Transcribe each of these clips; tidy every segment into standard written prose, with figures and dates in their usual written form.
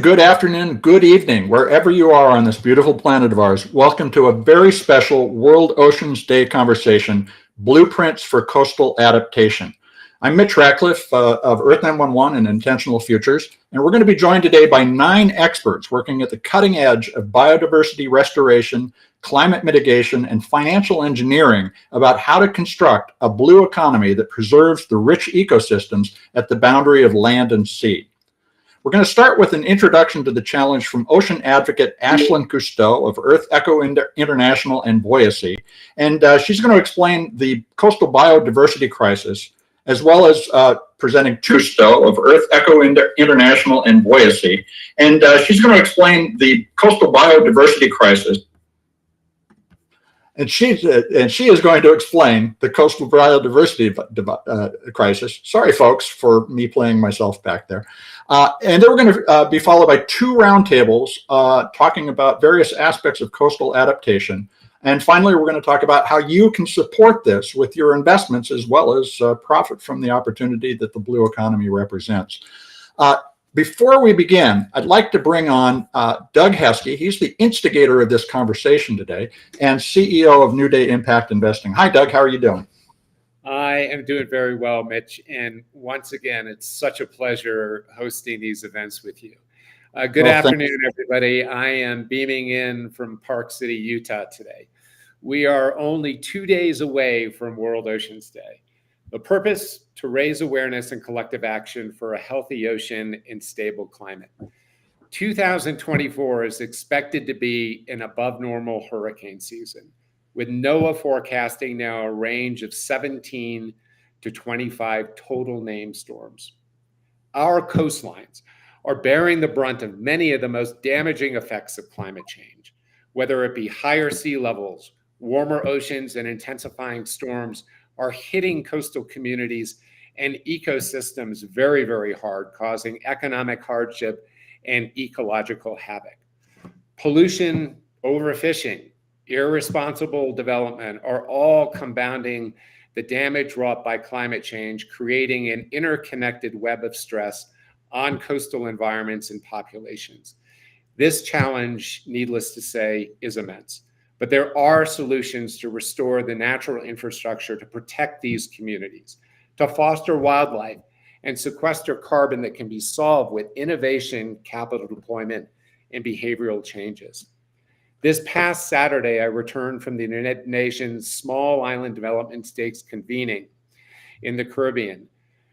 Good afternoon, good evening, wherever you are on this beautiful planet of ours. Welcome to a very special World Oceans Day conversation, Blueprints for Coastal Adaptation. I'm Mitch Ratcliffe of Earth 911 and Intentional Futures, and we're going to be joined today by 9 experts working at the cutting edge of biodiversity restoration, climate mitigation, and financial engineering about how to construct a blue economy that preserves the rich ecosystems at the boundary of land and sea. We're going to start with an introduction to the challenge from ocean advocate Ashlan Cousteau of Earth Echo International and Boise. And she's going to explain the coastal biodiversity crisis, as well as presenting Cousteau of Earth Echo International and Boise. And she's going to explain the coastal biodiversity crisis. And she is going to explain the coastal biodiversity crisis. Sorry, folks, for me playing myself back there. And then we're going to be followed by 2 roundtables talking about various aspects of coastal adaptation. And finally, we're going to talk about how you can support this with your investments as well as profit from the opportunity that the blue economy represents. Before we begin, I'd like to bring on Doug Heskey. He's the instigator of this conversation today and CEO of New Day Impact Investing. Hi, Doug. How are you doing? I am doing very well, Mitch. And once again, it's such a pleasure hosting these events with you. Good afternoon, everybody. I am beaming in from Park City, Utah today. We are only 2 days away from World Oceans Day. The purpose, to raise awareness and collective action for a healthy ocean and stable climate. 2024 is expected to be an above normal hurricane season, with NOAA forecasting now a range of 17 to 25 total named storms. Our coastlines are bearing the brunt of many of the most damaging effects of climate change, whether it be higher sea levels, warmer oceans, and intensifying storms are hitting coastal communities and ecosystems very, very hard, causing economic hardship and ecological havoc. Pollution, overfishing, irresponsible development are all compounding the damage wrought by climate change, creating an interconnected web of stress on coastal environments and populations. This challenge, needless to say, is immense. But there are solutions to restore the natural infrastructure to protect these communities, to foster wildlife, and sequester carbon that can be solved with innovation, capital deployment, and behavioral changes. This past Saturday, I returned from the United Nations Small Island Development Stakes convening in the Caribbean,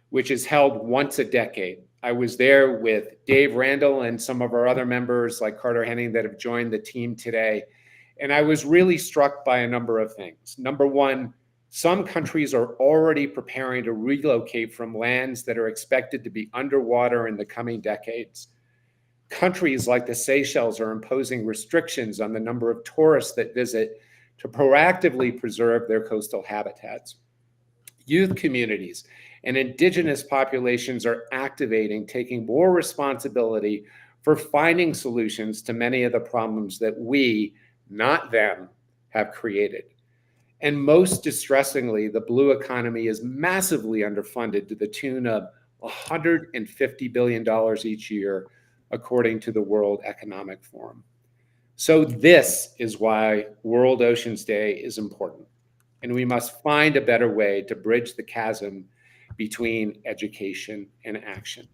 which is held once a decade. I was there with Dave Randall and some of our other members like Carter Henning that have joined the team today. And I was really struck by a number of things. Number one, some countries are already preparing to relocate from lands that are expected to be underwater in the coming decades. Countries like the Seychelles are imposing restrictions on the number of tourists that visit to proactively preserve their coastal habitats. Youth communities and indigenous populations are activating, taking more responsibility for finding solutions to many of the problems that we, not them, have created. And most distressingly, the blue economy is massively underfunded to the tune of $150 billion each year, according to the World Economic Forum. So this is why World Oceans Day is important. And we must find a better way to bridge the chasm between education and action.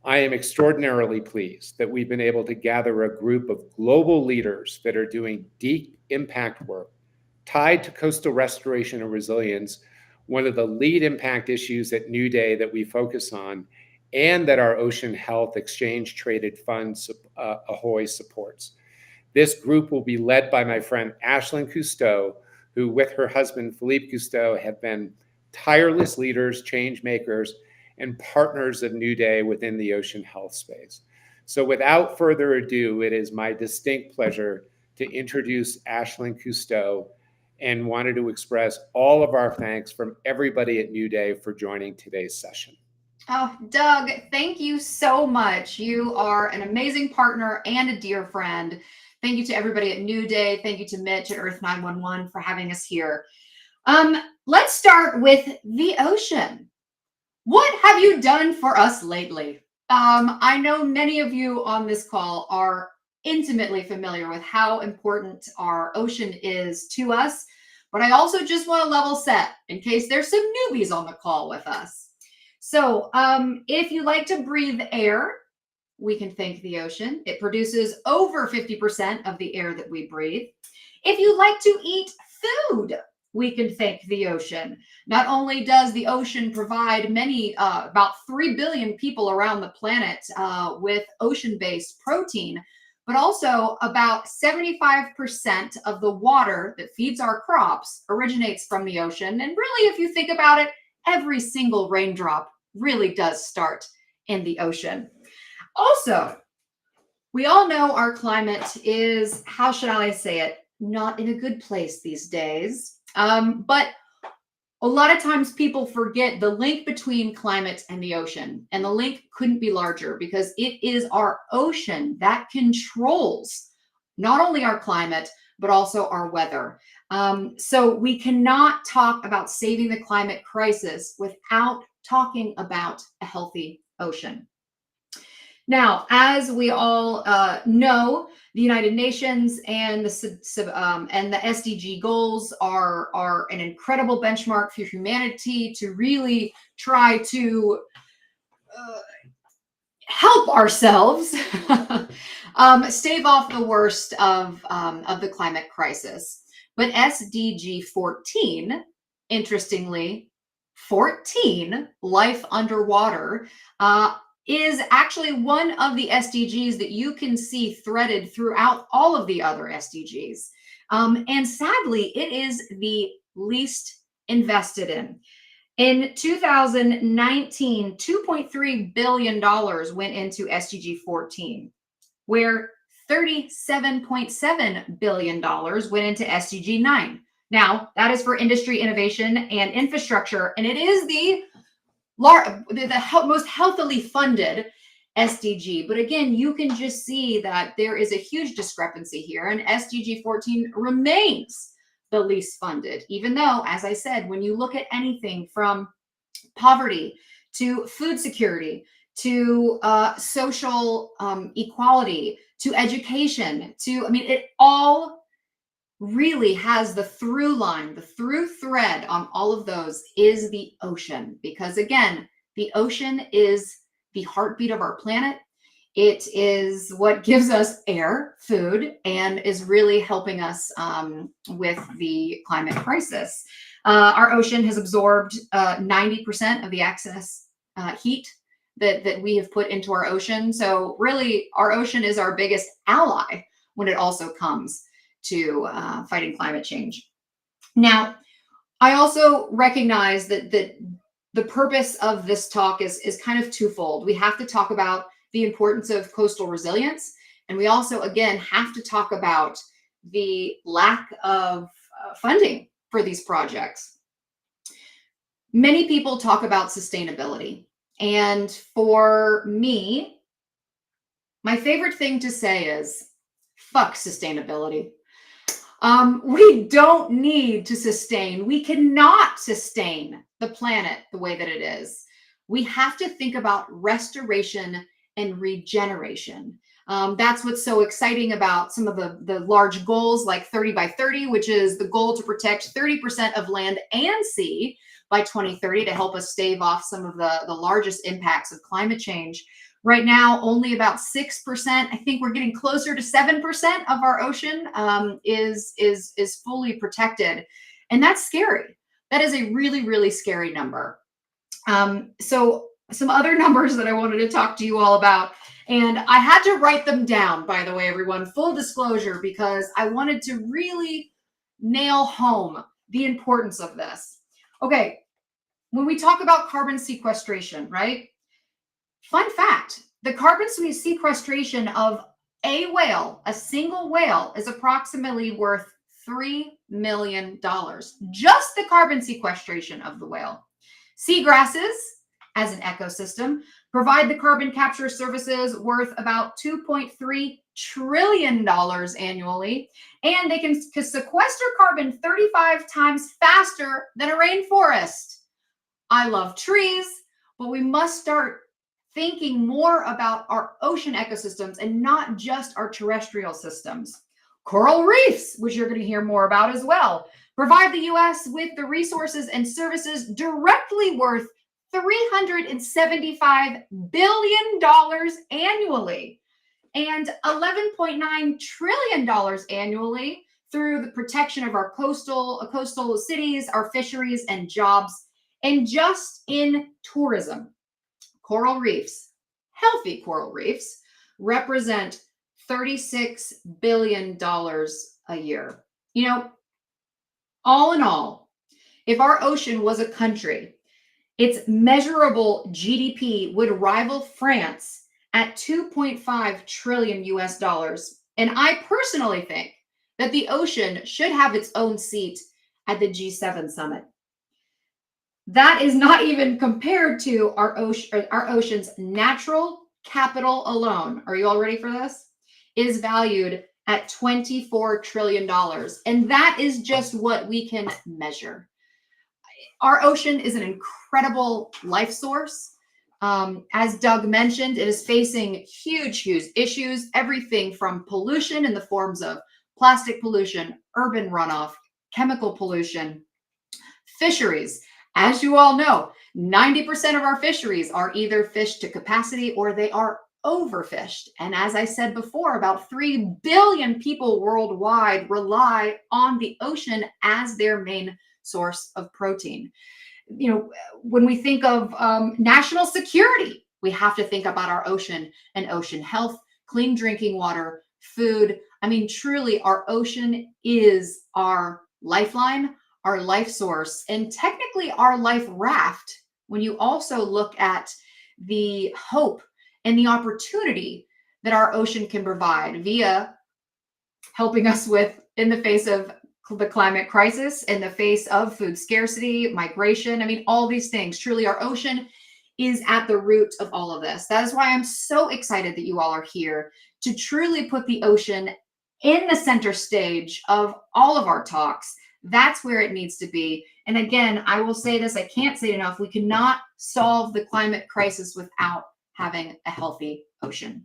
I am extraordinarily pleased that we've been able to gather a group of global leaders that are doing deep impact work tied to coastal restoration and resilience, one of the lead impact issues at New Day that we focus on, and that our Ocean Health Exchange Traded Fund, AHOY, supports. This group will be led by my friend Ashlan Cousteau, who with her husband Philippe Cousteau have been tireless leaders, change makers, and partners of New Day within the ocean health space. So without further ado, it is my distinct pleasure to introduce Ashlan Cousteau and wanted to express all of our thanks from everybody at New Day for joining today's session. Oh, Doug, thank you so much. You are an amazing partner and a dear friend. Thank you to everybody at New Day. Thank you to Mitch at Earth 911 for having us here. Let's start with the ocean. What have you done for us lately? I know many of you on this call are intimately familiar with how important our ocean is to us, but I also just want to level set in case there's some newbies on the call with us. So if you like to breathe air, we can thank the ocean. It produces over 50% of the air that we breathe. If you like to eat food, we can thank the ocean. Not only does the ocean provide many, about 3 billion people around the planet with ocean-based protein, but also about 75% of the water that feeds our crops originates from the ocean. And really, if you think about it, every single raindrop really does start in the ocean. Also, we all know our climate is, how should I say it, not in a good place these days. But a lot of times people forget the link between climate and the ocean. And the link couldn't be larger because it is our ocean that controls not only our climate, but also our weather. So we cannot talk about saving the climate crisis without talking about a healthy ocean. Now, as we all know, the United Nations and the SDG goals are an incredible benchmark for humanity to really try to help ourselves stave off the worst of the climate crisis. But SDG 14, interestingly, 14, life underwater, is actually one of the SDGs that you can see threaded throughout all of the other SDGs. And sadly, it is the least invested in. In 2019, $2.3 billion went into SDG 14, where $37.7 billion went into SDG 9. Now, that is for industry, innovation, and infrastructure, and it is the most healthily funded SDG. But again, you can just see that there is a huge discrepancy here, and SDG 14 remains the least funded, even though, as I said, when you look at anything from poverty to food security to social equality to education to, it all really has the through line, the through thread on all of those is the ocean. Because again, the ocean is the heartbeat of our planet. It is what gives us air, food, and is really helping us with the climate crisis. Our ocean has absorbed 90% of the excess heat that we have put into our ocean. So really, our ocean is our biggest ally when it also comes to fighting climate change. Now, I also recognize that the purpose of this talk is kind of twofold. We have to talk about the importance of coastal resilience, and we also, again, have to talk about the lack of funding for these projects. Many people talk about sustainability, and for me, my favorite thing to say is, fuck sustainability. We don't need to sustain. We cannot sustain the planet the way that it is. We have to think about restoration and regeneration. That's what's so exciting about some of the large goals like 30 by 30, which is the goal to protect 30% of land and sea by 2030 to help us stave off some of the largest impacts of climate change. Right now, only about 6%, I think we're getting closer to 7% of our ocean is fully protected. And that's scary. That is a really, really scary number. So some other numbers that I wanted to talk to you all about, and I had to write them down, by the way, everyone, full disclosure, because I wanted to really nail home the importance of this. Okay, when we talk about carbon sequestration, right? Fun fact, the carbon sequestration of a whale, a single whale, is approximately worth $3 million. Just the carbon sequestration of the whale. Seagrasses, as an ecosystem, provide the carbon capture services worth about $2.3 trillion annually, and they can sequester carbon 35 times faster than a rainforest. I love trees, but we must start thinking more about our ocean ecosystems and not just our terrestrial systems. Coral reefs, which you're going to hear more about as well, provide the U.S. with the resources and services directly worth $375 billion annually and $11.9 trillion annually through the protection of our coastal cities, our fisheries, and jobs. And just in tourism, coral reefs, healthy coral reefs, represent $36 billion a year. You know, all in all, if our ocean was a country, its measurable GDP would rival France at 2.5 trillion US dollars. And I personally think that the ocean should have its own seat at the G7 summit. That is not even compared to our ocean's natural capital alone. Are you all ready for this? Is valued at $24 trillion. And that is just what we can measure. Our ocean is an incredible life source. As Doug mentioned, it is facing huge issues, everything from pollution in the forms of plastic pollution, urban runoff, chemical pollution, fisheries. As you all know, 90% of our fisheries are either fished to capacity or they are overfished. And as I said before, about 3 billion people worldwide rely on the ocean as their main source of protein. You know, when we think of national security, we have to think about our ocean and ocean health, clean drinking water, food. I mean, truly, our ocean is our lifeline, our life source, and technically our life raft when you also look at the hope and the opportunity that our ocean can provide via helping us with, in the face of the climate crisis, in the face of food scarcity, migration. I mean, all these things. Truly, our ocean is at the root of all of this. That is why I'm so excited that you all are here to truly put the ocean in the center stage of all of our talks. That's where it needs to be. And again, I will say this, I can't say it enough. We cannot solve the climate crisis without having a healthy ocean.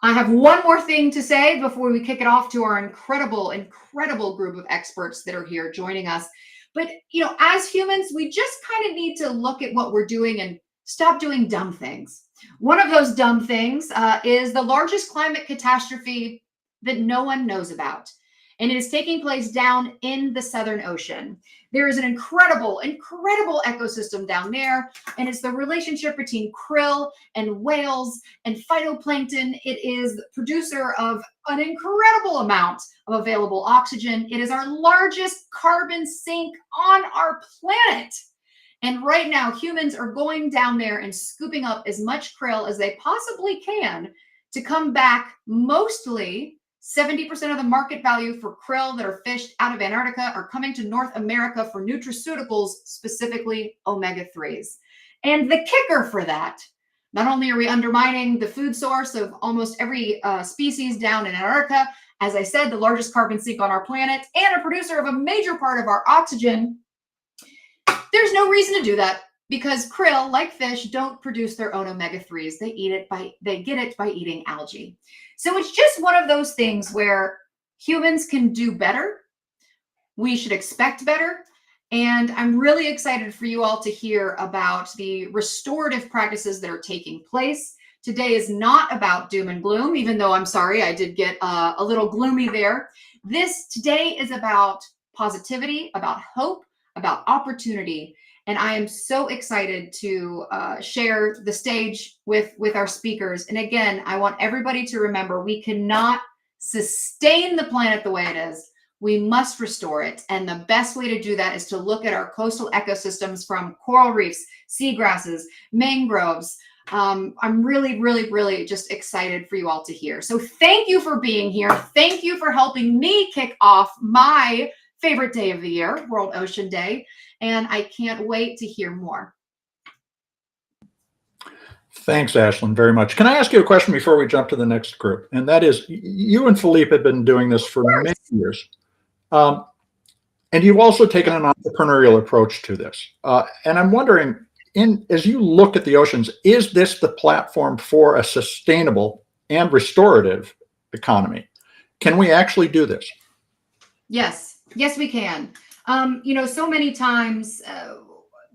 I have one more thing to say before we kick it off to our incredible group of experts that are here joining us. But, you know, as humans, we just kind of need to look at what we're doing and stop doing dumb things. One of those dumb things is the largest climate catastrophe that no one knows about. And it is taking place down in the Southern Ocean. There is an incredible ecosystem down there. And it's the relationship between krill and whales and phytoplankton. It is the producer of an incredible amount of available oxygen. It is our largest carbon sink on our planet. And right now, humans are going down there and scooping up as much krill as they possibly can to come back. Mostly 70% of the market value for krill that are fished out of Antarctica are coming to North America for nutraceuticals, specifically omega-3s. And the kicker for that, not only are we undermining the food source of almost every species down in Antarctica, as I said, the largest carbon sink on our planet, and a producer of a major part of our oxygen, there's no reason to do that because krill, like fish, don't produce their own omega-3s. They get it by eating algae. So it's just one of those things where humans can do better. We should expect better. And I'm really excited for you all to hear about the restorative practices that are taking place. Today is not about doom and gloom, even though I'm sorry, I did get a little gloomy there. Today is about positivity, about hope, about opportunity. And I am so excited to share the stage with our speakers. And again, I want everybody to remember we cannot sustain the planet the way it is. We must restore it. And the best way to do that is to look at our coastal ecosystems from coral reefs, seagrasses, mangroves. I'm really just excited for you all to hear. So thank you for being here. Thank you for helping me kick off my favorite day of the year, World Ocean Day. And I can't wait to hear more. Thanks, Ashlan, very much. Can I ask you a question before we jump to the next group? And that is, you and Philippe have been doing this for many years. And you've also taken an entrepreneurial approach to this. And I'm wondering, as you look at the oceans, is this the platform for a sustainable and restorative economy? Can we actually do this? Yes, yes, we can. So many times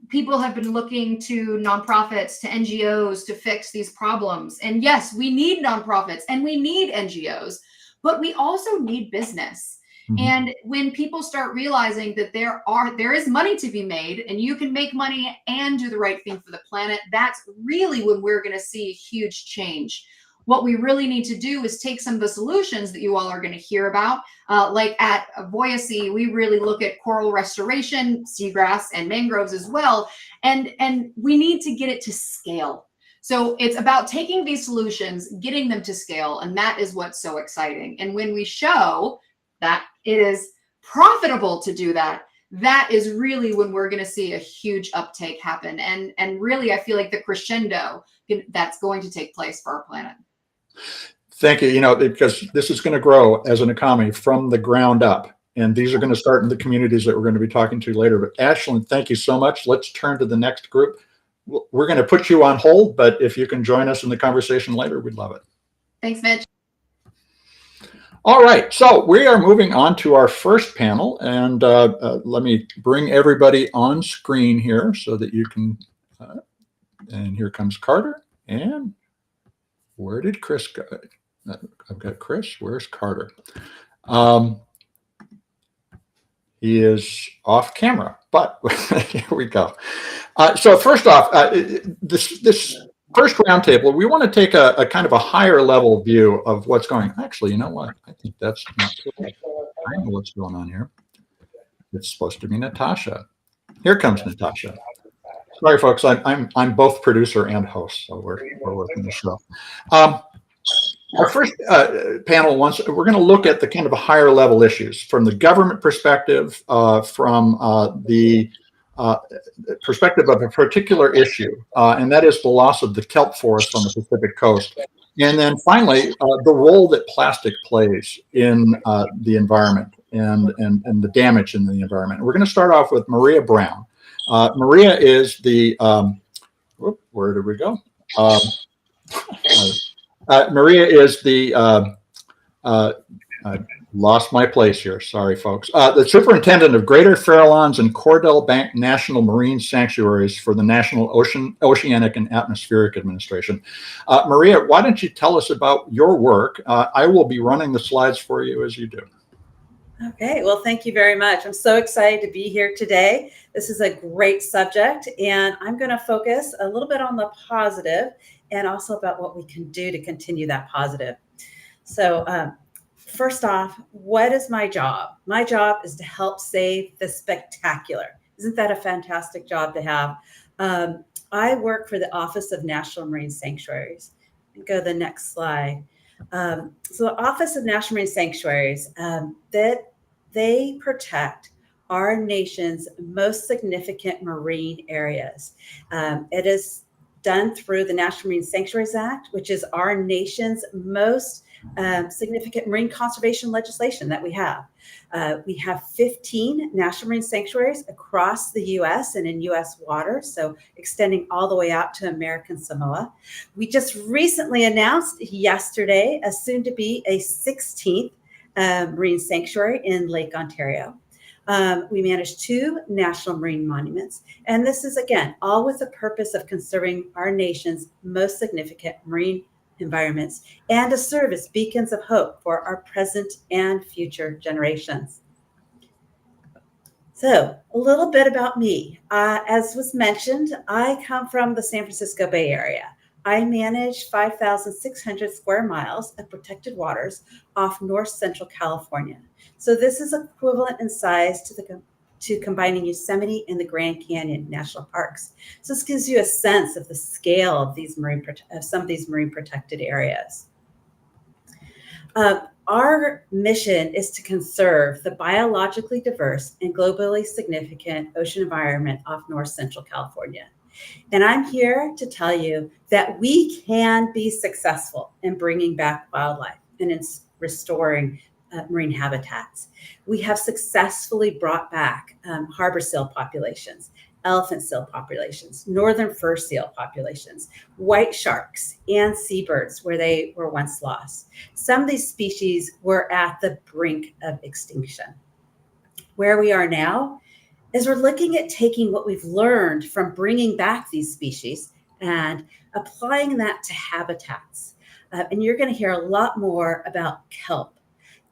people have been looking to nonprofits, to NGOs to fix these problems. And yes, we need nonprofits and we need NGOs, but we also need business. Mm-hmm. And when people start realizing that there is money to be made and you can make money and do the right thing for the planet, that's really when we're going to see huge change. What we really need to do is take some of the solutions that you all are going to hear about. Like at Voyacy, we really look at coral restoration, seagrass, and mangroves as well. And we need to get it to scale. So it's about taking these solutions, getting them to scale. And that is what's so exciting. And when we show that it is profitable to do that, that is really when we're going to see a huge uptake happen. And really, I feel like the crescendo that's going to take place for our planet. Thank you. Because this is going to grow as an economy from the ground up. And these are going to start in the communities that we're going to be talking to later. But Ashlan, thank you so much. Let's turn to the next group. We're going to put you on hold, but if you can join us in the conversation later, we'd love it. Thanks, Mitch. All right, so we are moving on to our first panel, and let me bring everybody on screen here so that you can, and here comes Carter, and where did Chris go? I've got Chris, where's Carter? He is off camera, but here we go. So first off, this first roundtable, we want to take a kind of a higher level view of what's going on. Actually, you know what? I think that's not true. I know what's going on here. It's supposed to be Natasha. Here comes Natasha. Sorry, folks. I'm both producer and host, so we're working the show. Our first panel we're going to look at the kind of a higher level issues from the government perspective, from the perspective of a particular issue, and that is the loss of the kelp forest on the Pacific coast. And then finally, the role that plastic plays in the environment and the damage in the environment. We're going to start off with Maria Brown. Maria is the, where did we go? Maria is the, lost my place here. Sorry, folks. The superintendent of Greater Farallones and Cordell Bank National Marine Sanctuaries for the National Oceanic and Atmospheric Administration. Maria, why don't you tell us about your work? I will be running the slides for you as you do. Okay, well, thank you very much. I'm so excited to be here today. This is a great subject, and I'm going to focus a little bit on the positive and also about what we can do to continue that positive. So, first off, what is my job? My job is to help save the spectacular. Isn't that a fantastic job to have? I work for the Office of National Marine Sanctuaries. Go to the next slide. So the Office of National Marine Sanctuaries, that they protect our nation's most significant marine areas. It is done through the National Marine Sanctuaries Act, which is our nation's most significant marine conservation legislation that we have. We have 15 national marine sanctuaries across the U.S. and in U.S. waters, so extending all the way out to American Samoa. We just recently announced yesterday a soon-to-be a 16th marine sanctuary in Lake Ontario. We manage 2 national marine monuments, and this is, again, all with the purpose of conserving our nation's most significant marine environments and to serve as beacons of hope for our present and future generations. So a little bit about me. As was mentioned, I come from the San Francisco Bay Area. I manage 5,600 square miles of protected waters off north central California. So this is equivalent in size to combining Yosemite and the Grand Canyon National Parks. So this gives you a sense of the scale of these some of these marine protected areas. Our mission is to conserve the biologically diverse and globally significant ocean environment off north central California. And I'm here to tell you that we can be successful in bringing back wildlife and in restoring marine habitats. We have successfully brought back harbor seal populations. elephant seal populations, northern fur seal populations, white sharks, and seabirds where they were once lost. Some of these species were at the brink of extinction. Where we are now is we're looking at taking what we've learned from bringing back these species and applying that to habitats. And you're going to hear a lot more about kelp.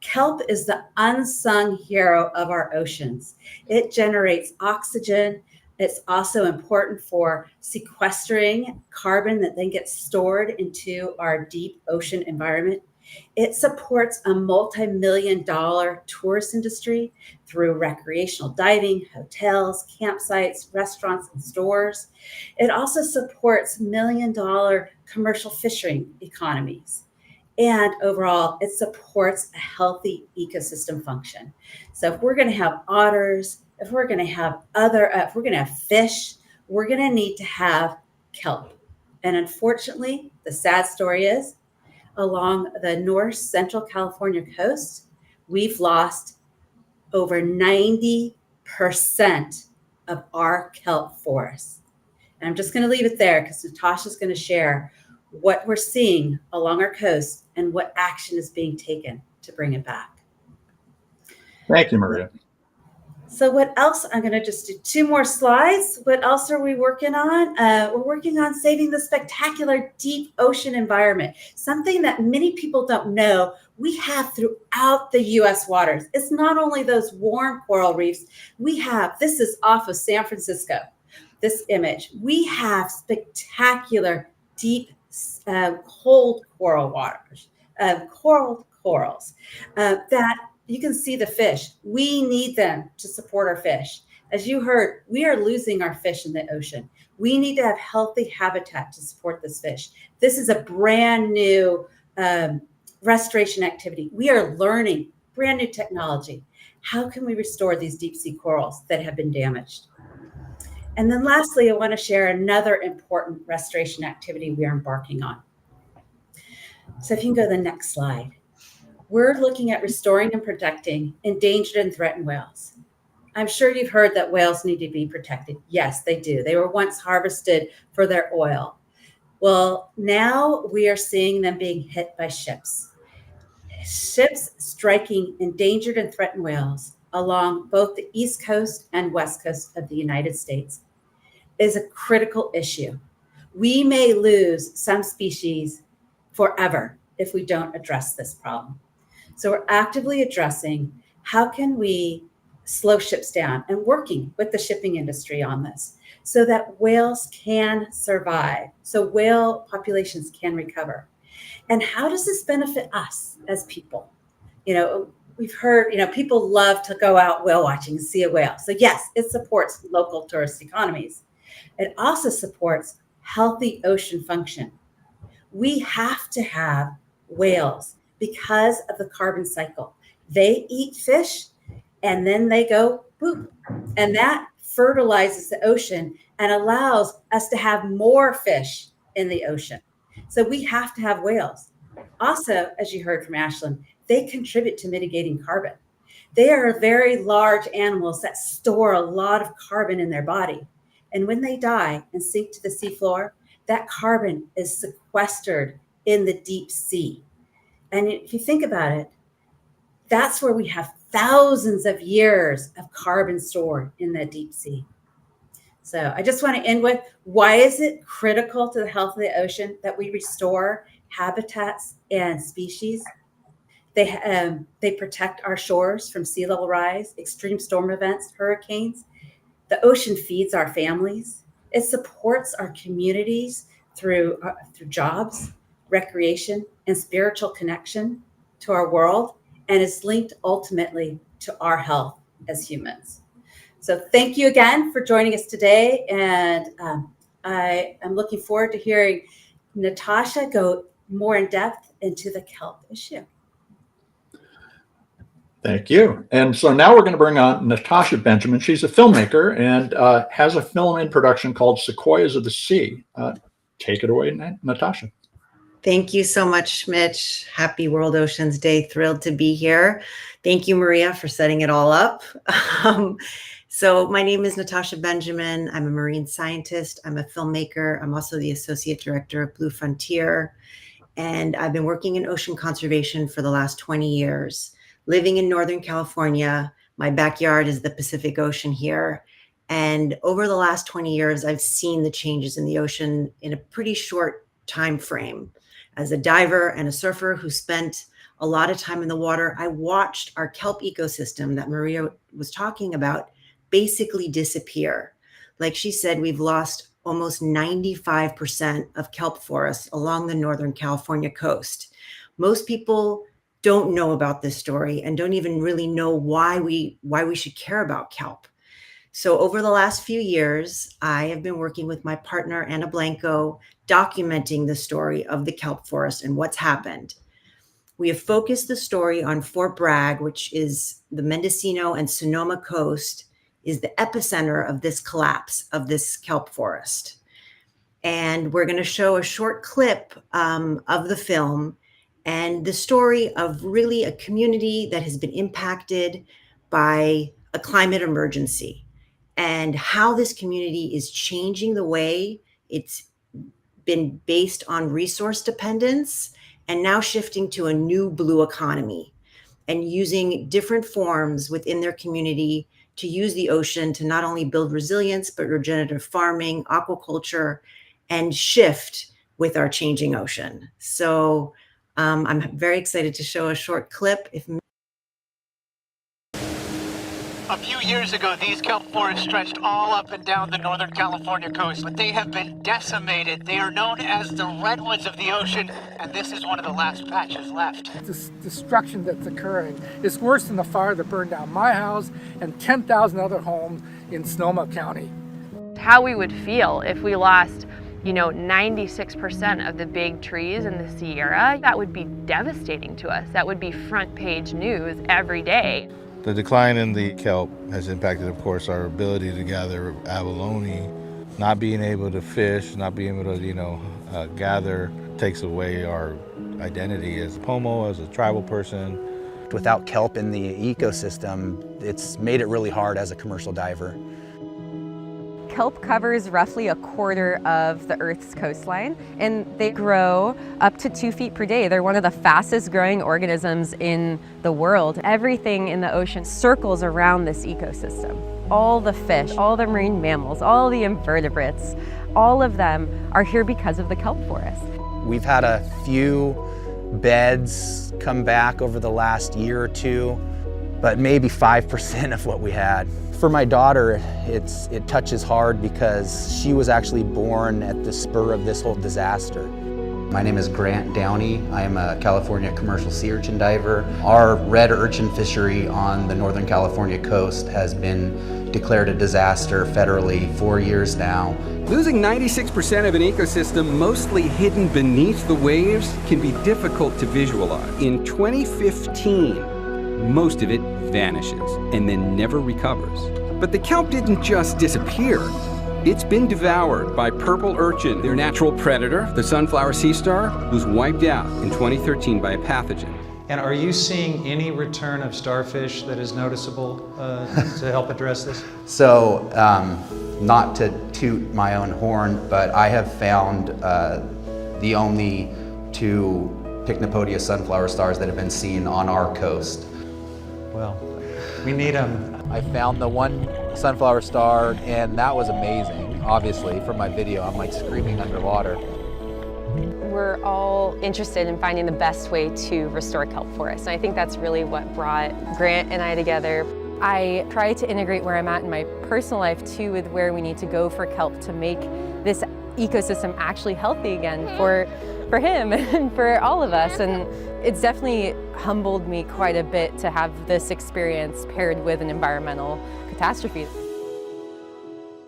Kelp is the unsung hero of our oceans. It generates oxygen. It's also important for sequestering carbon that then gets stored into our deep ocean environment. It supports a multi-million-dollar tourist industry through recreational diving, hotels, campsites, restaurants, and stores. It also supports million-dollar commercial fishing economies. And overall, it supports a healthy ecosystem function. So if we're going to have otters, if we're going to have fish, we're going to need to have kelp. And unfortunately, the sad story is, along the north central California coast, we've lost over 90% of our kelp forests. And I'm just going to leave it there because Natasha's going to share what we're seeing along our coast and what action is being taken to bring it back. Thank you, Maria. So what else? I'm going to just do 2 more slides. What else are we working on? We're working on saving the spectacular deep ocean environment, something that many people don't know we have throughout the U.S. waters. It's not only those warm coral reefs. This is off of San Francisco, this image. We have spectacular deep cold coral waters, corals that you can see the fish. We need them to support our fish. As you heard, we are losing our fish in the ocean. We need to have healthy habitat to support this fish. This is a brand new restoration activity. We are learning brand new technology. How can we restore these deep sea corals that have been damaged? And then lastly, I want to share another important restoration activity we are embarking on. So if you can go to the next slide. We're looking at restoring and protecting endangered and threatened whales. I'm sure you've heard that whales need to be protected. Yes, they do. They were once harvested for their oil. Well, now we are seeing them being hit by ships. Ships striking endangered and threatened whales along both the East Coast and West Coast of the United States is a critical issue. We may lose some species forever if we don't address this problem. So we're actively addressing how can we slow ships down and working with the shipping industry on this so that whales can survive, so whale populations can recover. And how does this benefit us as people? We've heard, people love to go out whale watching and see a whale. So yes, it supports local tourist economies. It also supports healthy ocean function. We have to have whales because of the carbon cycle. They eat fish and then they go poop. And that fertilizes the ocean and allows us to have more fish in the ocean. So we have to have whales. Also, as you heard from Ashlan, they contribute to mitigating carbon. They are very large animals that store a lot of carbon in their body. And when they die and sink to the seafloor, that carbon is sequestered in the deep sea. And if you think about it, that's where we have thousands of years of carbon stored in the deep sea. So I just want to end with, why is it critical to the health of the ocean that we restore habitats and species? They protect our shores from sea level rise, extreme storm events, hurricanes. The ocean feeds our families. It supports our communities through jobs, recreation, and spiritual connection to our world, and is linked ultimately to our health as humans. So thank you again for joining us today, and I am looking forward to hearing Natasha go more in depth into the kelp issue. Thank you. And so now we're going to bring on Natasha Benjamin. She's a filmmaker and has a film in production called Sequoias of the Sea. Take it away, Natasha. Thank you so much, Mitch. Happy World Oceans Day. Thrilled to be here. Thank you, Maria, for setting it all up. So my name is Natasha Benjamin. I'm a marine scientist. I'm a filmmaker. I'm also the associate director of Blue Frontier. And I've been working in ocean conservation for the last 20 years. Living in Northern California, my backyard is the Pacific Ocean here. And over the last 20 years, I've seen the changes in the ocean in a pretty short time frame. As a diver and a surfer who spent a lot of time in the water, I watched our kelp ecosystem that Maria was talking about basically disappear. Like she said, we've lost almost 95% of kelp forests along the Northern California coast. Most people don't know about this story and don't even really know why we should care about kelp. So over the last few years, I have been working with my partner, Anna Blanco, documenting the story of the kelp forest and what's happened. We have focused the story on Fort Bragg, which is the Mendocino and Sonoma coast, is the epicenter of this collapse of this kelp forest. And we're going to show a short clip of the film and the story of really a community that has been impacted by a climate emergency and how this community is changing the way it's been based on resource dependence and now shifting to a new blue economy and using different forms within their community to use the ocean to not only build resilience, but regenerative farming, aquaculture, and shift with our changing ocean. So I'm very excited to show a short clip. A few years ago, these kelp forests stretched all up and down the Northern California coast, but they have been decimated. They are known as the redwoods of the ocean, and this is one of the last patches left. This destruction that's occurring is worse than the fire that burned down my house and 10,000 other homes in Sonoma County. How we would feel if we lost 96% of the big trees in the Sierra, that would be devastating to us. That would be front page news every day. The decline in the kelp has impacted, of course, our ability to gather abalone. Not being able to fish, not being able to, gather takes away our identity as a Pomo, as a tribal person. Without kelp in the ecosystem, it's made it really hard as a commercial diver. Kelp covers roughly a quarter of the Earth's coastline, and they grow up to 2 feet per day. They're one of the fastest growing organisms in the world. Everything in the ocean circles around this ecosystem. All the fish, all the marine mammals, all the invertebrates, all of them are here because of the kelp forest. We've had a few beds come back over the last year or two, but maybe 5% of what we had. For my daughter, it touches hard because she was actually born at the spur of this whole disaster. My name is Grant Downey. I am a California commercial sea urchin diver. Our red urchin fishery on the Northern California coast has been declared a disaster federally 4 years now. Losing 96% of an ecosystem mostly hidden beneath the waves can be difficult to visualize. In 2015, most of it vanishes and then never recovers. But the kelp didn't just disappear. It's been devoured by purple urchin, their natural predator, the sunflower sea star, was wiped out in 2013 by a pathogen. And are you seeing any return of starfish that is noticeable to help address this? So, not to toot my own horn, but I have found the only 2 Pycnopodia sunflower stars that have been seen on our coast. Well, we need them. I found the one sunflower star, and that was amazing. Obviously, from my video, I'm like screaming underwater. We're all interested in finding the best way to restore kelp forests, and I think that's really what brought Grant and I together. I try to integrate where I'm at in my personal life too with where we need to go for kelp to make this ecosystem actually healthy again for him and for all of us. And it's definitely humbled me quite a bit to have this experience paired with an environmental catastrophe.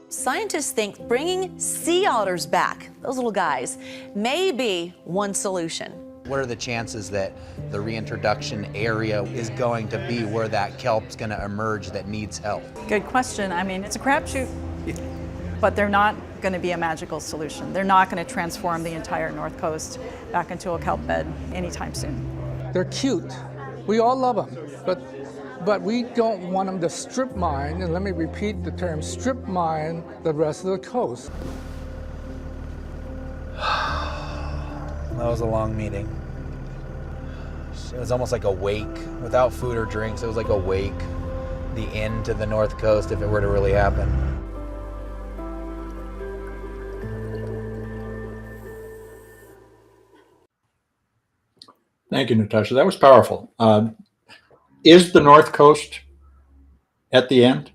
Scientists think bringing sea otters back, those little guys, may be one solution. What are the chances that the reintroduction area is going to be where that kelp's going to emerge that needs help? Good question. I mean, it's a crapshoot, but they're not going to be a magical solution. They're not going to transform the entire North Coast back into a kelp bed anytime soon. They're cute. We all love them, but but we don't want them to strip mine, and let me repeat the term, strip mine the rest of the coast. That was a long meeting. It was almost like a wake. Without food or drinks, it was like a wake. The end to the North Coast if it were to really happen. Thank you, Natasha. That was powerful. Is the North Coast at the end?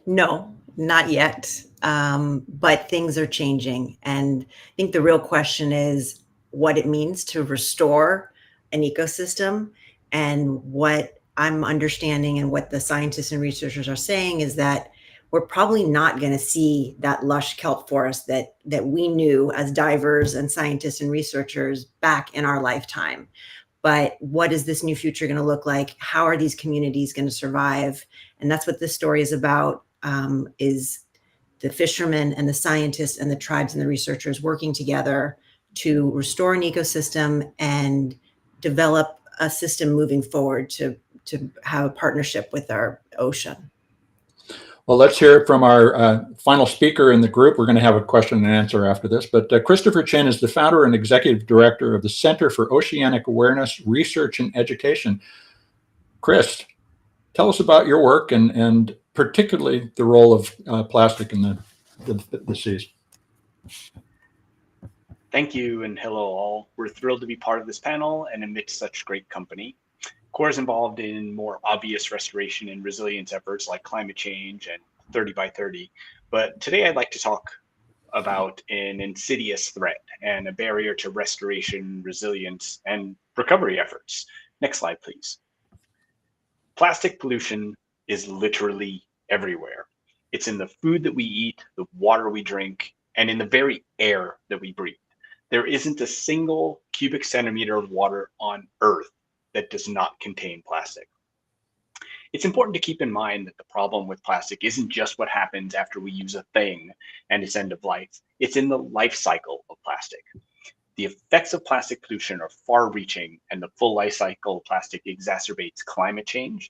No, not yet. But things are changing. And I think the real question is what it means to restore an ecosystem. And what I'm understanding and what the scientists and researchers are saying is that we're probably not going to see that lush kelp forest that we knew as divers and scientists and researchers back in our lifetime. But what is this new future going to look like? How are these communities going to survive? And that's what this story is about, is the fishermen and the scientists and the tribes and the researchers working together to restore an ecosystem and develop a system moving forward to have a partnership with our ocean. Well, let's hear it from our final speaker in the group. We're going to have a question and answer after this. But Christopher Chen is the founder and executive director of the Center for Oceanic Awareness, Research, and Education. Chris, tell us about your work and particularly the role of plastic in the seas. Thank you, and hello all. We're thrilled to be part of this panel and amidst such great company. CORE is involved in more obvious restoration and resilience efforts like climate change and 30 by 30. But today I'd like to talk about an insidious threat and a barrier to restoration, resilience, and recovery efforts. Next slide, please. Plastic pollution is literally everywhere. It's in the food that we eat, the water we drink, and in the very air that we breathe. There isn't a single cubic centimeter of water on Earth that does not contain plastic. It's important to keep in mind that the problem with plastic isn't just what happens after we use a thing and its end of life. It's in the life cycle of plastic. The effects of plastic pollution are far-reaching, and the full life cycle of plastic exacerbates climate change,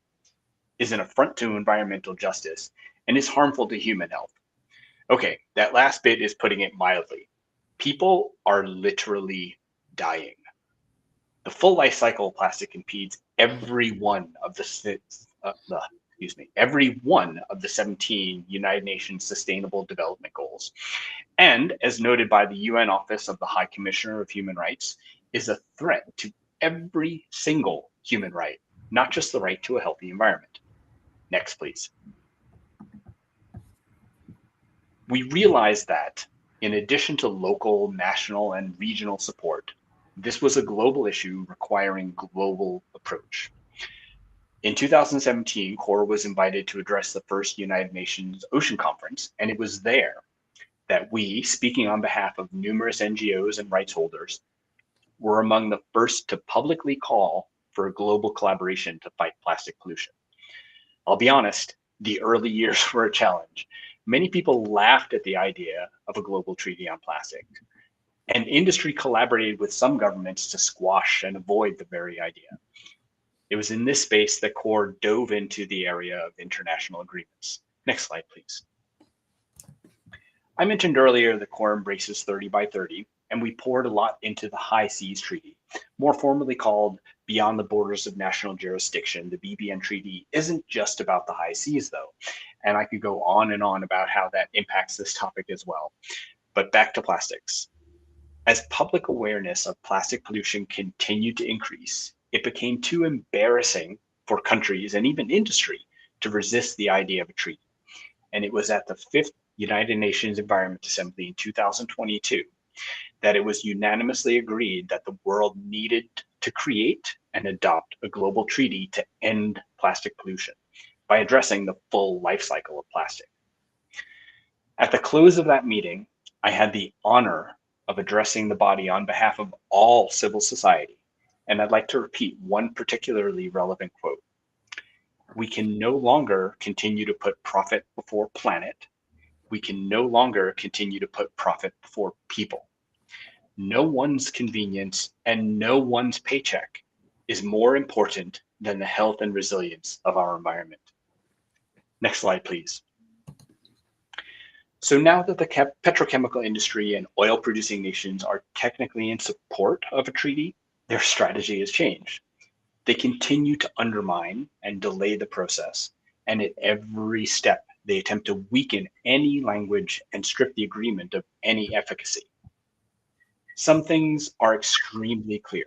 is an affront to environmental justice, and is harmful to human health. Okay, that last bit is putting it mildly. People are literally dying. The full life cycle of plastic impedes every one of the 17 United Nations Sustainable Development Goals. And as noted by the UN Office of the High Commissioner of Human Rights, is a threat to every single human right, not just the right to a healthy environment. Next, please. We realize that in addition to local, national, and regional support, this was a global issue requiring global approach. In 2017, CORE was invited to address the first United Nations Ocean Conference, and it was there that we, speaking on behalf of numerous NGOs and rights holders, were among the first to publicly call for a global collaboration to fight plastic pollution. I'll be honest, the early years were a challenge. Many people laughed at the idea of a global treaty on plastic, and industry collaborated with some governments to squash and avoid the very idea. It was in this space that CORE dove into the area of international agreements. Next slide, please. I mentioned earlier that CORE embraces 30 by 30, and we poured a lot into the High Seas Treaty, more formally called Beyond the Borders of National Jurisdiction. The BBN Treaty isn't just about the high seas, though, and I could go on and on about how that impacts this topic as well. But back to plastics. As public awareness of plastic pollution continued to increase, it became too embarrassing for countries and even industry to resist the idea of a treaty. And it was at the 5th United Nations Environment Assembly in 2022 that it was unanimously agreed that the world needed to create and adopt a global treaty to end plastic pollution by addressing the full life cycle of plastic. At the close of that meeting, I had the honor of addressing the body on behalf of all civil society, and I'd like to repeat one particularly relevant quote. We can no longer continue to put profit before planet. We can no longer continue to put profit before people. No one's convenience and no one's paycheck is more important than the health and resilience of our environment. Next slide, please. So now that the petrochemical industry and oil producing nations are technically in support of a treaty, their strategy has changed. They continue to undermine and delay the process, and at every step, they attempt to weaken any language and strip the agreement of any efficacy. Some things are extremely clear.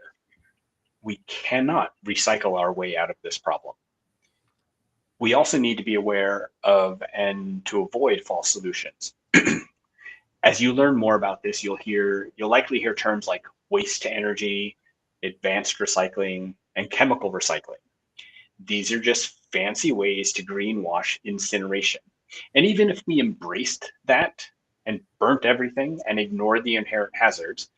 We cannot recycle our way out of this problem. We also need to be aware of and to avoid false solutions. As you learn more about this, you'll likely hear terms like waste to energy, advanced recycling, and chemical recycling. These are just fancy ways to greenwash incineration. And even if we embraced that and burnt everything and ignored the inherent hazards,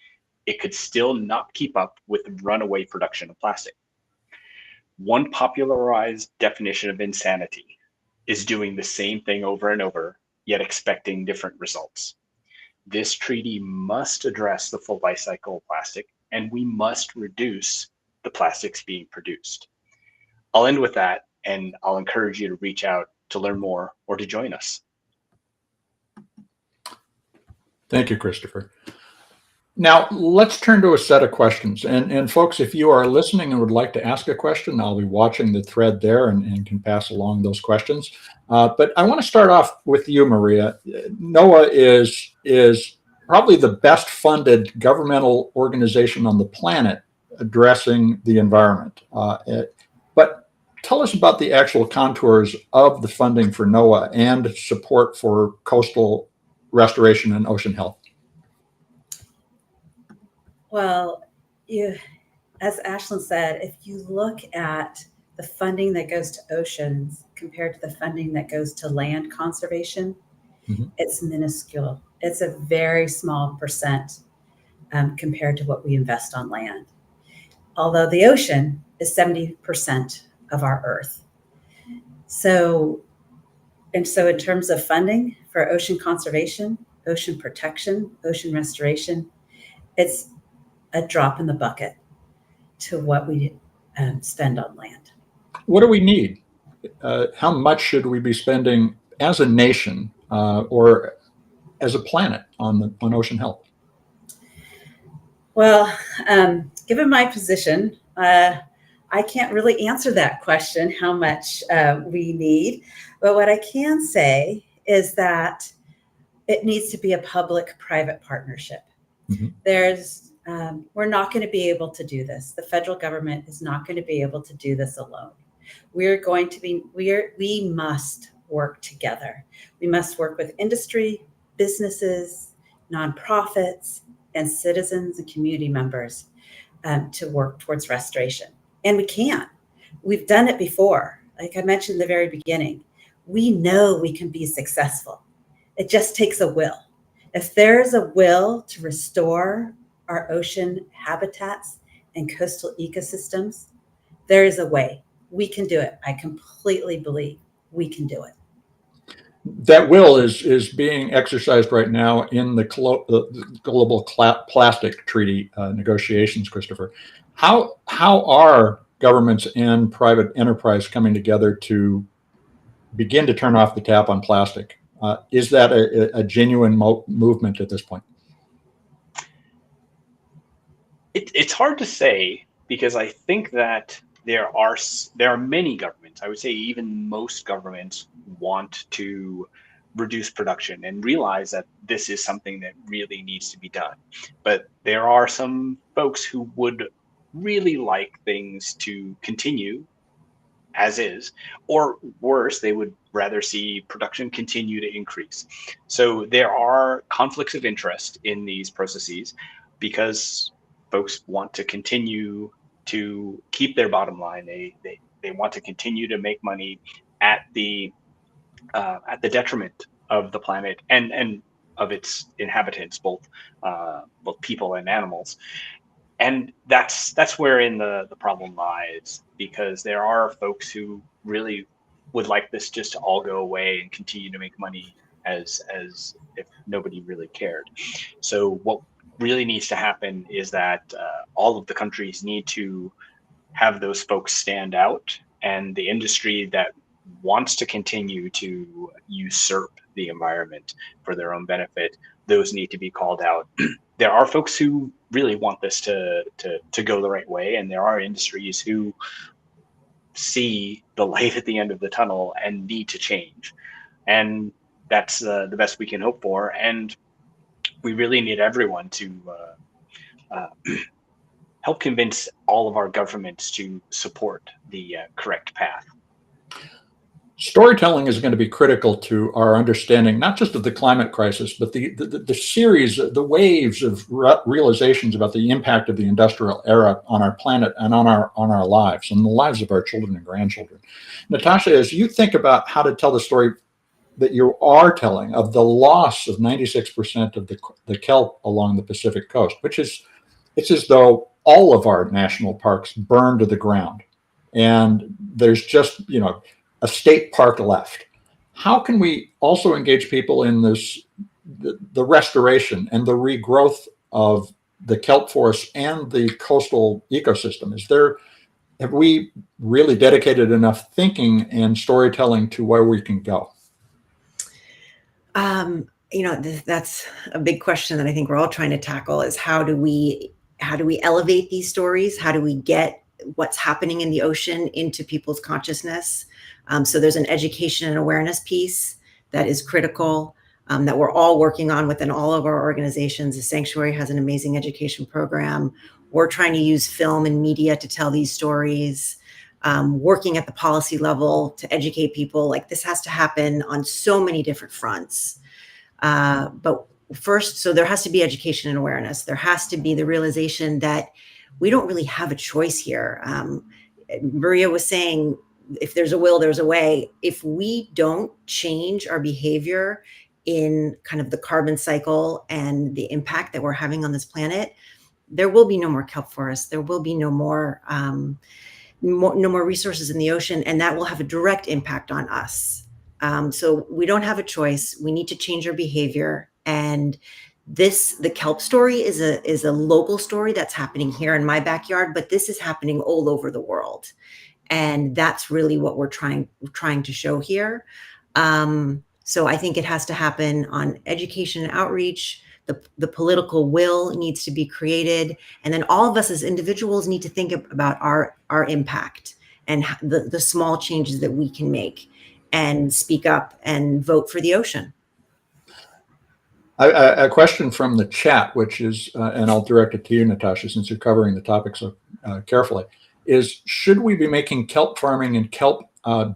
it could still not keep up with the runaway production of plastic. One popularized definition of insanity is doing the same thing over and over, yet expecting different results. This treaty must address the full life cycle of plastic, and we must reduce the plastics being produced. I'll end with that, and I'll encourage you to reach out to learn more or to join us. Thank you, Christopher. Now, let's turn to a set of questions. And folks, if you are listening and would like to ask a question, I'll be watching the thread there and can pass along those questions. But I want to start off with you, Maria. NOAA is probably the best funded governmental organization on the planet addressing the environment. But tell us about the actual contours of the funding for NOAA and support for coastal restoration and ocean health. Well, as Ashlan said, if you look at the funding that goes to oceans compared to the funding that goes to land conservation, it's minuscule. It's a very small percent compared to what we invest on land. Although the ocean is 70% of our Earth. So in terms of funding for ocean conservation, ocean protection, ocean restoration, it's a drop in the bucket to what we spend on land. What do we need? How much should we be spending as a nation or as a planet on ocean health? Well, given my position, I can't really answer that question, how much we need. But what I can say is that it needs to be a public-private partnership. We're not going to be able to do this. The federal government is not going to be able to do this alone. We must work together. We must work with industry, businesses, nonprofits, and citizens and community members to work towards restoration. And we can. We've done it before. Like I mentioned in the very beginning, we know we can be successful. It just takes a will. If there's a will to restore our ocean habitats and coastal ecosystems, there is a way. We can do it. I completely believe we can do it. That will is being exercised right now in the global plastic treaty negotiations, Christopher. How are governments and private enterprise coming together to begin to turn off the tap on plastic? Is that a genuine movement at this point? It's hard to say, because I think that there are many governments, I would say even most governments, want to reduce production and realize that this is something that really needs to be done. But there are some folks who would really like things to continue as is, or worse, they would rather see production continue to increase. So there are conflicts of interest in these processes because folks want to continue to keep their bottom line. They want to continue to make money at the detriment of the planet and of its inhabitants, both people and animals. And that's wherein the problem lies, because there are folks who really would like this just to all go away and continue to make money as if nobody really cared. So what really needs to happen is that all of the countries need to have those folks stand out, and the industry that wants to continue to usurp the environment for their own benefit, those need to be called out. There are folks who really want this to go the right way, and there are industries who see the light at the end of the tunnel and need to change. And that's the best we can hope for. And we really need everyone to help convince all of our governments to support the correct path. Storytelling is going to be critical to our understanding, not just of the climate crisis, but the series, the waves of realizations about the impact of the industrial era on our planet and on our lives and the lives of our children and grandchildren. Natasha, as you think about how to tell the story that you are telling of the loss of 96% of the kelp along the Pacific coast, which is, it's as though all of our national parks burned to the ground, and there's just, a state park left. How can we also engage people in this, the restoration and the regrowth of the kelp forests and the coastal ecosystem? Have we really dedicated enough thinking and storytelling to where we can go? That's a big question that I think we're all trying to tackle, is how do we elevate these stories? How do we get what's happening in the ocean into people's consciousness? So there's an education and awareness piece that is critical, that we're all working on within all of our organizations. The Sanctuary has an amazing education program. We're trying to use film and media to tell these stories, working at the policy level to educate people. Like, this has to happen on so many different fronts. But first, so there has to be education and awareness. There has to be the realization that we don't really have a choice here. Maria was saying, if there's a will, there's a way. If we don't change our behavior in kind of the carbon cycle and the impact that we're having on this planet, there will be no more kelp forests. There will be no more resources in the ocean, and that will have a direct impact on us. So we don't have a choice. We need to change our behavior. And the kelp story is a local story that's happening here in my backyard, but this is happening all over the world. And that's really what we're trying to show here. So I think it has to happen on education and outreach. The political will needs to be created. And then all of us as individuals need to think about our impact and the small changes that we can make, and speak up and vote for the ocean. A question from the chat, which is, and I'll direct it to you, Natasha, since you're covering the topic so carefully, is, should we be making kelp farming and kelp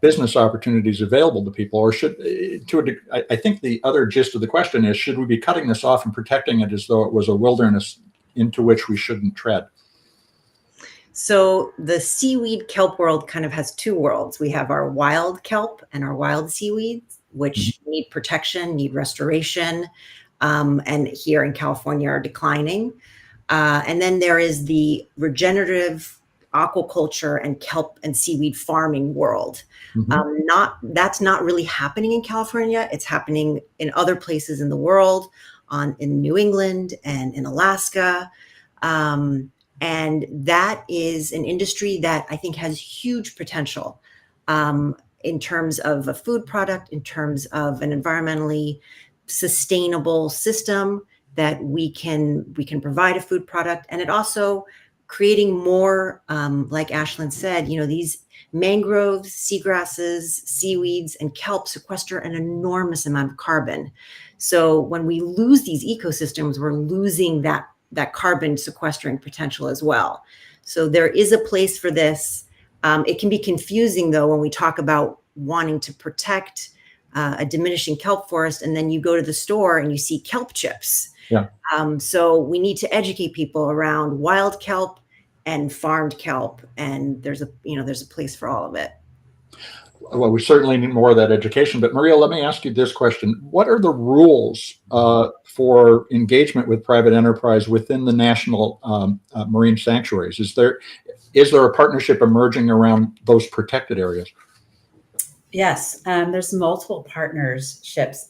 business opportunities available to people, or I think the other gist of the question is, should we be cutting this off and protecting it as though it was a wilderness into which we shouldn't tread? So the seaweed kelp world kind of has two worlds. We have our wild kelp and our wild seaweeds, which need protection, need restoration, and here in California are declining. And then there is the regenerative aquaculture and kelp and seaweed farming world. That's not really happening in California. It's happening in other places in the world, in New England and in Alaska. And that is an industry that I think has huge potential in terms of a food product, in terms of an environmentally sustainable system that we can provide a food product. And it also creating more, like Ashlan said, these mangroves, seagrasses, seaweeds, and kelp sequester an enormous amount of carbon. So when we lose these ecosystems, we're losing that carbon sequestering potential as well. So there is a place for this. It can be confusing, though, when we talk about wanting to protect a diminishing kelp forest, and then you go to the store and you see kelp chips. Yeah. So we need to educate people around wild kelp and farmed kelp, and there's a place for all of it. Well, we certainly need more of that education. But Maria, let me ask you this question. What are the rules for engagement with private enterprise within the national marine sanctuaries? Is there a partnership emerging around those protected areas? Yes, there's multiple partnerships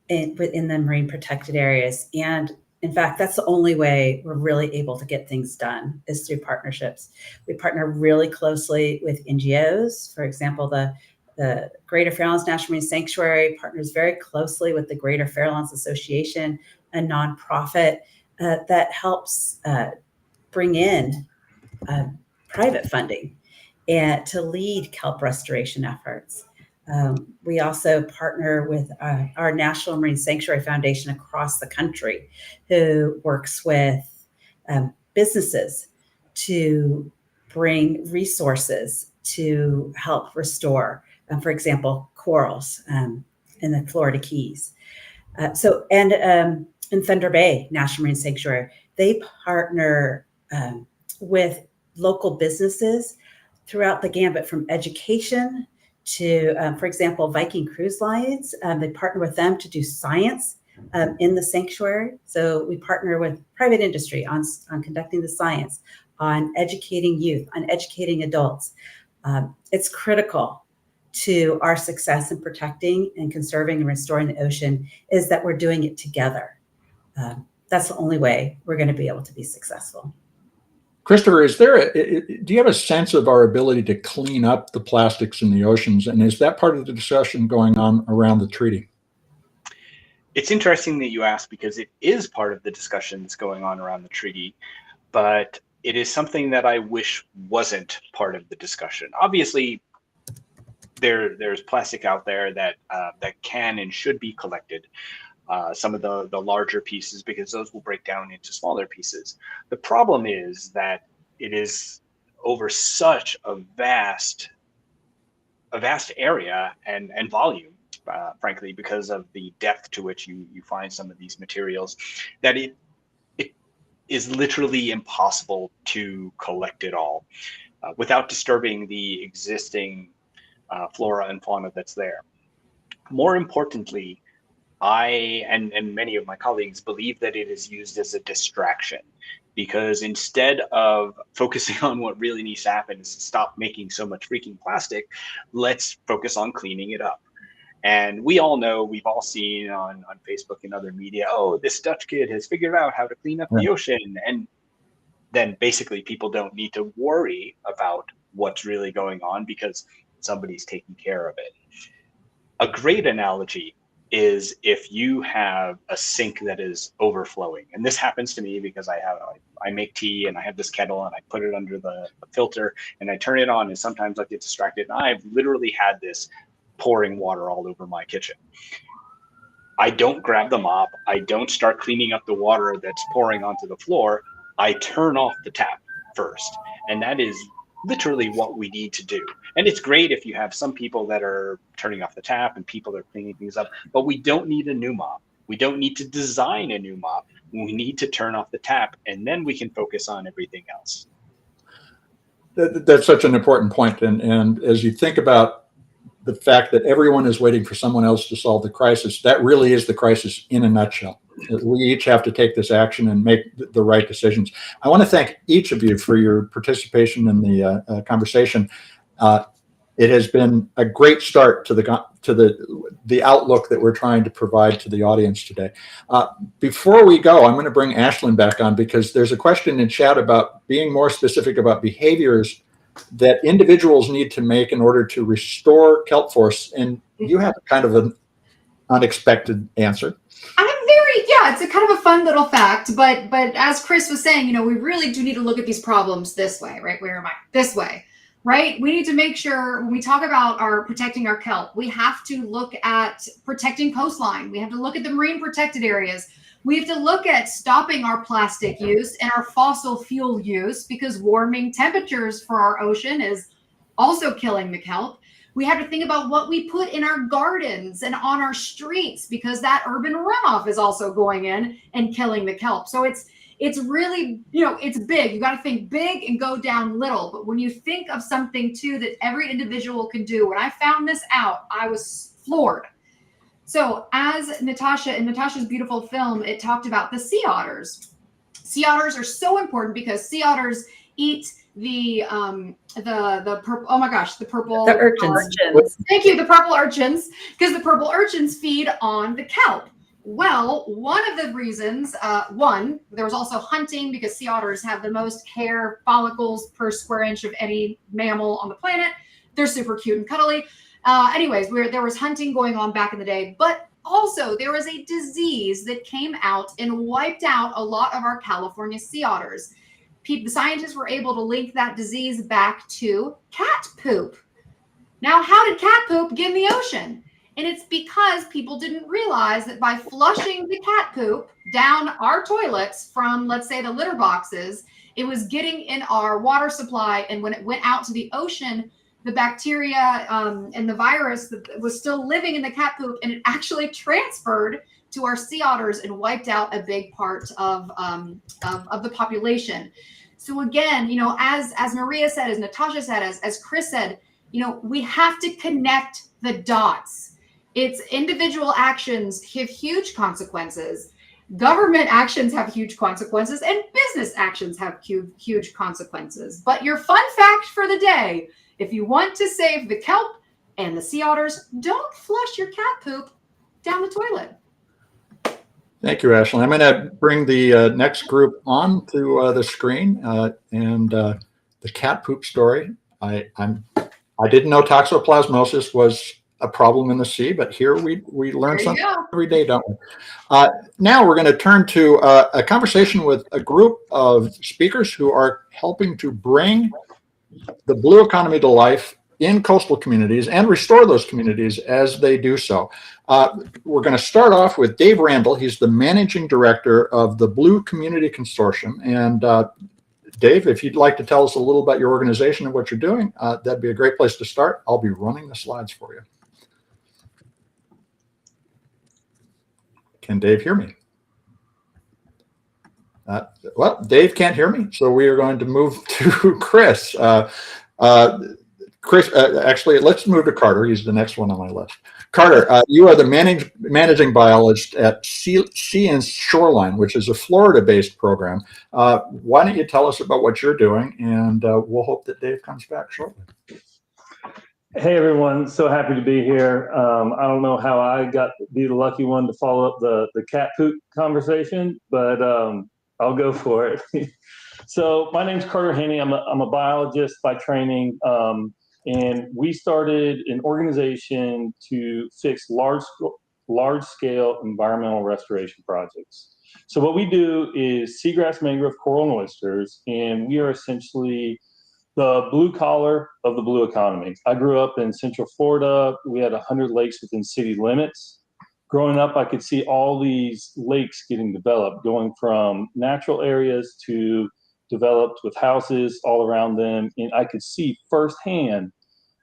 within the marine protected areas. And In fact, that's the only way we're really able to get things done is through partnerships. We partner really closely with NGOs. For example, the Greater Fairlands National Marine Sanctuary partners very closely with the Greater Fairlands Association, a nonprofit that helps bring in private funding and to lead kelp restoration efforts. We also partner with our National Marine Sanctuary Foundation across the country, who works with businesses to bring resources to help restore, for example, corals in the Florida Keys. In Thunder Bay National Marine Sanctuary, they partner with local businesses throughout the gambit, from education to, for example, Viking Cruise Lines. They partner with them to do science in the sanctuary. So we partner with private industry on conducting the science, on educating youth, on educating adults. It's critical to our success in protecting and conserving and restoring the ocean is that we're doing it together. That's the only way we're going to be able to be successful. Christopher, do you have a sense of our ability to clean up the plastics in the oceans? And is that part of the discussion going on around the treaty? It's interesting that you ask, because it is part of the discussion that's going on around the treaty, but it is something that I wish wasn't part of the discussion. Obviously, there's plastic out there that can and should be collected. Some of the larger pieces, because those will break down into smaller pieces. The problem is that it is over such a vast area and volume, frankly, because of the depth to which you find some of these materials, that it is literally impossible to collect it all without disturbing the existing flora and fauna that's there. More importantly, I and many of my colleagues believe that it is used as a distraction, because instead of focusing on what really needs to happen is to stop making so much freaking plastic, let's focus on cleaning it up. And we all know, we've all seen on Facebook and other media, oh, this Dutch kid has figured out how to clean up the ocean. And then basically people don't need to worry about what's really going on because somebody's taking care of it. A great analogy is if you have a sink that is overflowing, and this happens to me because I make tea and I have this kettle and I put it under the filter and I turn it on, and sometimes I get distracted, and I've literally had this pouring water all over my kitchen. I don't grab the mop, I don't start cleaning up the water that's pouring onto the floor, I turn off the tap first. And that is literally what we need to do. And it's great if you have some people that are turning off the tap and people are cleaning things up, but we don't need a new mop. We don't need to design a new mop. We need to turn off the tap, and then we can focus on everything else. That's such an important point. And as you think about the fact that everyone is waiting for someone else to solve the crisis, that really is the crisis in a nutshell. We each have to take this action and make the right decisions. I want to thank each of you for your participation in the conversation. It has been a great start to the outlook that we're trying to provide to the audience today. Before we go, I'm going to bring Ashlan back on, because there's a question in chat about being more specific about behaviors that individuals need to make in order to restore kelp forests, and you have kind of an unexpected answer. It's a kind of a fun little fact, but as Chris was saying, we really do need to look at these problems this way, right? Where am I? This way, right? We need to make sure when we talk about protecting our kelp, we have to look at protecting coastline. We have to look at the marine protected areas. We have to look at stopping our plastic use and our fossil fuel use, because warming temperatures for our ocean is also killing the kelp. We have to think about what we put in our gardens and on our streets, because that urban runoff is also going in and killing the kelp. So it's really, it's big. You got to think big and go down little. But when you think of something too that every individual can do, when I found this out, I was floored. So as Natasha, in Natasha's beautiful film, it talked about the sea otters. Sea otters are so important because sea otters eat the purple, oh my gosh, the purple urchins. Thank you, the purple urchins, because the purple urchins feed on the kelp. Well, one of the reasons, there was also hunting, because sea otters have the most hair follicles per square inch of any mammal on the planet. They're super cute and cuddly. Anyways, there was hunting going on back in the day, but also there was a disease that came out and wiped out a lot of our California sea otters. The scientists were able to link that disease back to cat poop. Now, how did cat poop get in the ocean? And it's because people didn't realize that by flushing the cat poop down our toilets from, let's say, the litter boxes, it was getting in our water supply. And when it went out to the ocean, the bacteria and the virus that was still living in the cat poop, and it actually transferred to our sea otters and wiped out a big part of the population. So again, as Maria said, as Natasha said, as Chris said, we have to connect the dots. It's individual actions have huge consequences. Government actions have huge consequences, and business actions have huge consequences. But your fun fact for the day, if you want to save the kelp and the sea otters, don't flush your cat poop down the toilet. Thank you, Ashlan. I'm going to bring the next group on to the screen, and the cat poop story. I didn't know toxoplasmosis was a problem in the sea, but here we learn something every day, don't we? Now we're going to turn to a conversation with a group of speakers who are helping to bring the blue economy to life in coastal communities and restore those communities as they do so. We're going to start off with Dave Randall. He's the managing director of the Blue Community Consortium. And Dave, if you'd like to tell us a little about your organization and what you're doing, that'd be a great place to start. I'll be running the slides for you. Can Dave hear me? Well, Dave can't hear me, so we are going to move to Chris. Chris, actually, let's move to Carter. He's the next one on my list. Carter, you are the managing biologist at Sea and Shoreline, which is a Florida-based program. Why don't you tell us about what you're doing, and we'll hope that Dave comes back shortly. Hey, everyone. So happy to be here. I don't know how I got to be the lucky one to follow up the cat poop conversation, but I'll go for it. So my name's Carter Haney. I'm a biologist by training. And we started an organization to fix large-scale environmental restoration projects. So what we do is seagrass, mangrove, coral, and oysters, and we are essentially the blue collar of the blue economy. I grew up in Central Florida. We had 100 lakes within city limits. Growing up, I could see all these lakes getting developed, going from natural areas to developed with houses all around them. And I could see firsthand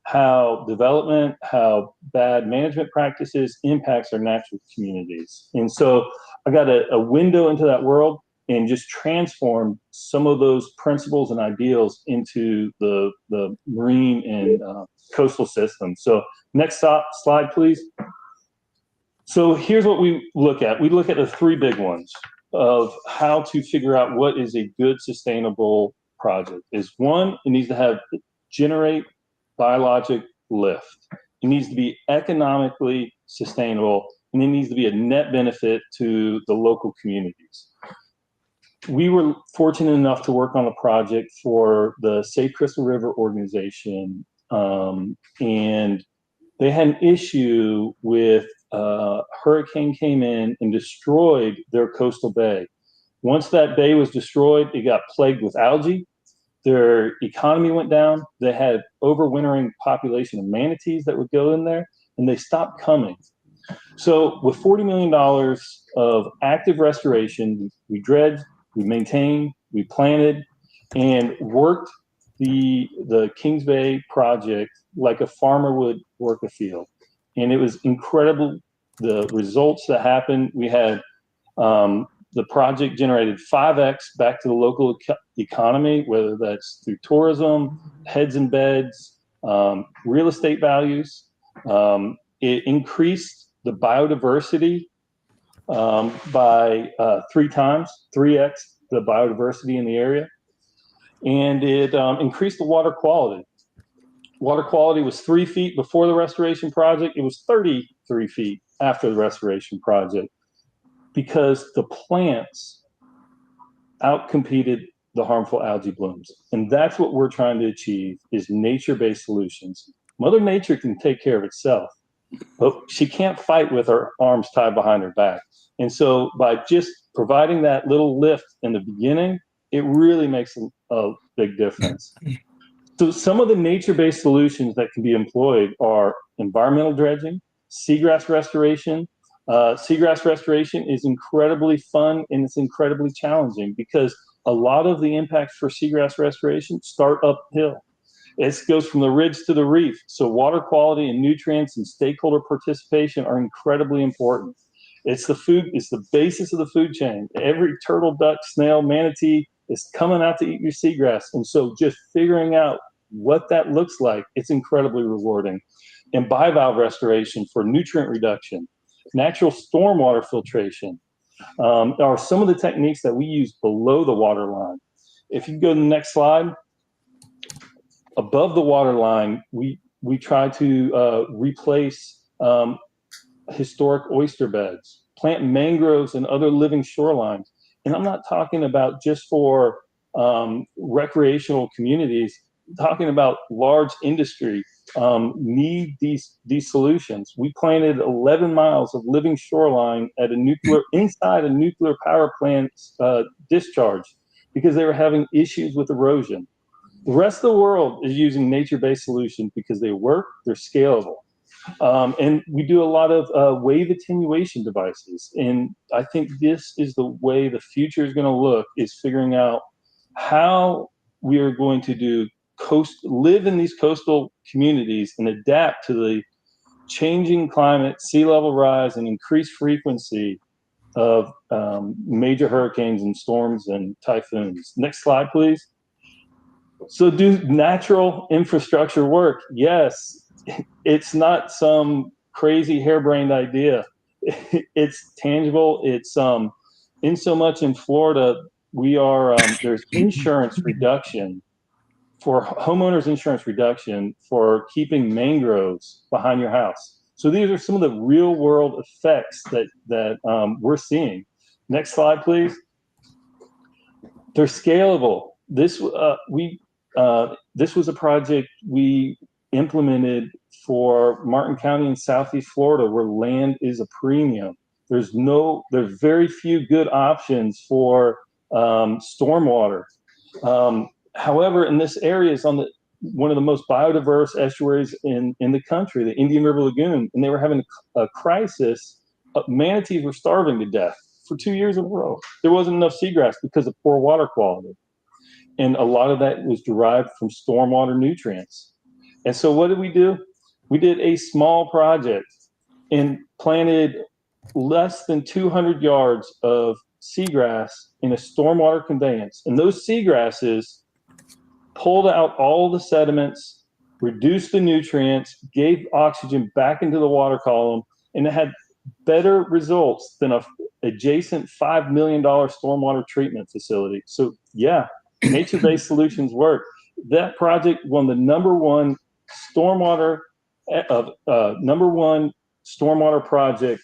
how development, how bad management practices impacts our natural communities. And so I got a window into that world and just transformed some of those principles and ideals into the marine and coastal system. So next slide, please. So here's what we look at. We look at the three big ones of how to figure out what is a good sustainable project. Is one, it needs to generate biologic lift. It needs to be economically sustainable, and it needs to be a net benefit to the local communities. We were fortunate enough to work on a project for the Safe Crystal River organization, and they had an issue with a hurricane came in and destroyed their coastal bay. Once that bay was destroyed, it got plagued with algae. Their economy went down. They had overwintering population of manatees that would go in there, and they stopped coming. So with $40 million of active restoration, we dredged, we maintained, we planted, and worked the Kings Bay project like a farmer would work a field. And it was incredible, the results that happened. We had the project generated 5x back to the local economy, whether that's through tourism, heads and beds, real estate values. It increased the biodiversity by 3x the biodiversity in the area. And it increased the water quality. Water quality was 3 feet before the restoration project. It was 33 feet after the restoration project. because the plants outcompeted the harmful algae blooms. And that's what we're trying to achieve, is nature-based solutions. Mother Nature can take care of itself, but she can't fight with her arms tied behind her back. And so by just providing that little lift in the beginning, it really makes a big difference. So some of the nature-based solutions that can be employed are environmental dredging, seagrass restoration. Seagrass restoration is incredibly fun and it's incredibly challenging because a lot of the impacts for seagrass restoration start uphill. It goes from the ridge to the reef. So water quality and nutrients and stakeholder participation are incredibly important. It's the basis of the food chain. Every turtle, duck, snail, manatee is coming out to eat your seagrass. And so just figuring out what that looks like, it's incredibly rewarding. And bivalve restoration for nutrient reduction, natural stormwater filtration are some of the techniques that we use below the water line. If you go to the next slide, above the water line, we try to replace historic oyster beds, plant mangroves and other living shorelines. And I'm not talking about just for recreational communities. I'm talking about large industry need these solutions. We planted 11 miles of living shoreline at inside a nuclear power plant discharge because they were having issues with erosion. The rest of the world is using nature-based solutions because they work, they're scalable. And we do a lot of wave attenuation devices. And I think this is the way the future is going to look, is figuring out how we are going to live in these coastal communities and adapt to the changing climate, sea level rise, and increased frequency of major hurricanes and storms and typhoons. Next slide, please. So do natural infrastructure work? Yes. It's not some crazy harebrained idea. It's tangible. It's in so much in Florida, there's insurance reduction for homeowners insurance reduction for keeping mangroves behind your house. So these are some of the real world effects that we're seeing. Next slide, please. They're scalable. This was a project we implemented for Martin County in Southeast Florida, where land is a premium. There's very few good options for stormwater. However, in this area is on one of the most biodiverse estuaries in the country, the Indian River Lagoon, and they were having a crisis. Manatees were starving to death for 2 years in a row. There wasn't enough seagrass because of poor water quality. And a lot of that was derived from stormwater nutrients. And so what did we do? We did a small project and planted less than 200 yards of seagrass in a stormwater conveyance. And those seagrasses pulled out all the sediments, reduced the nutrients, gave oxygen back into the water column, and it had better results than an adjacent $5 million stormwater treatment facility. So yeah, nature-based solutions work. That project won the number one stormwater project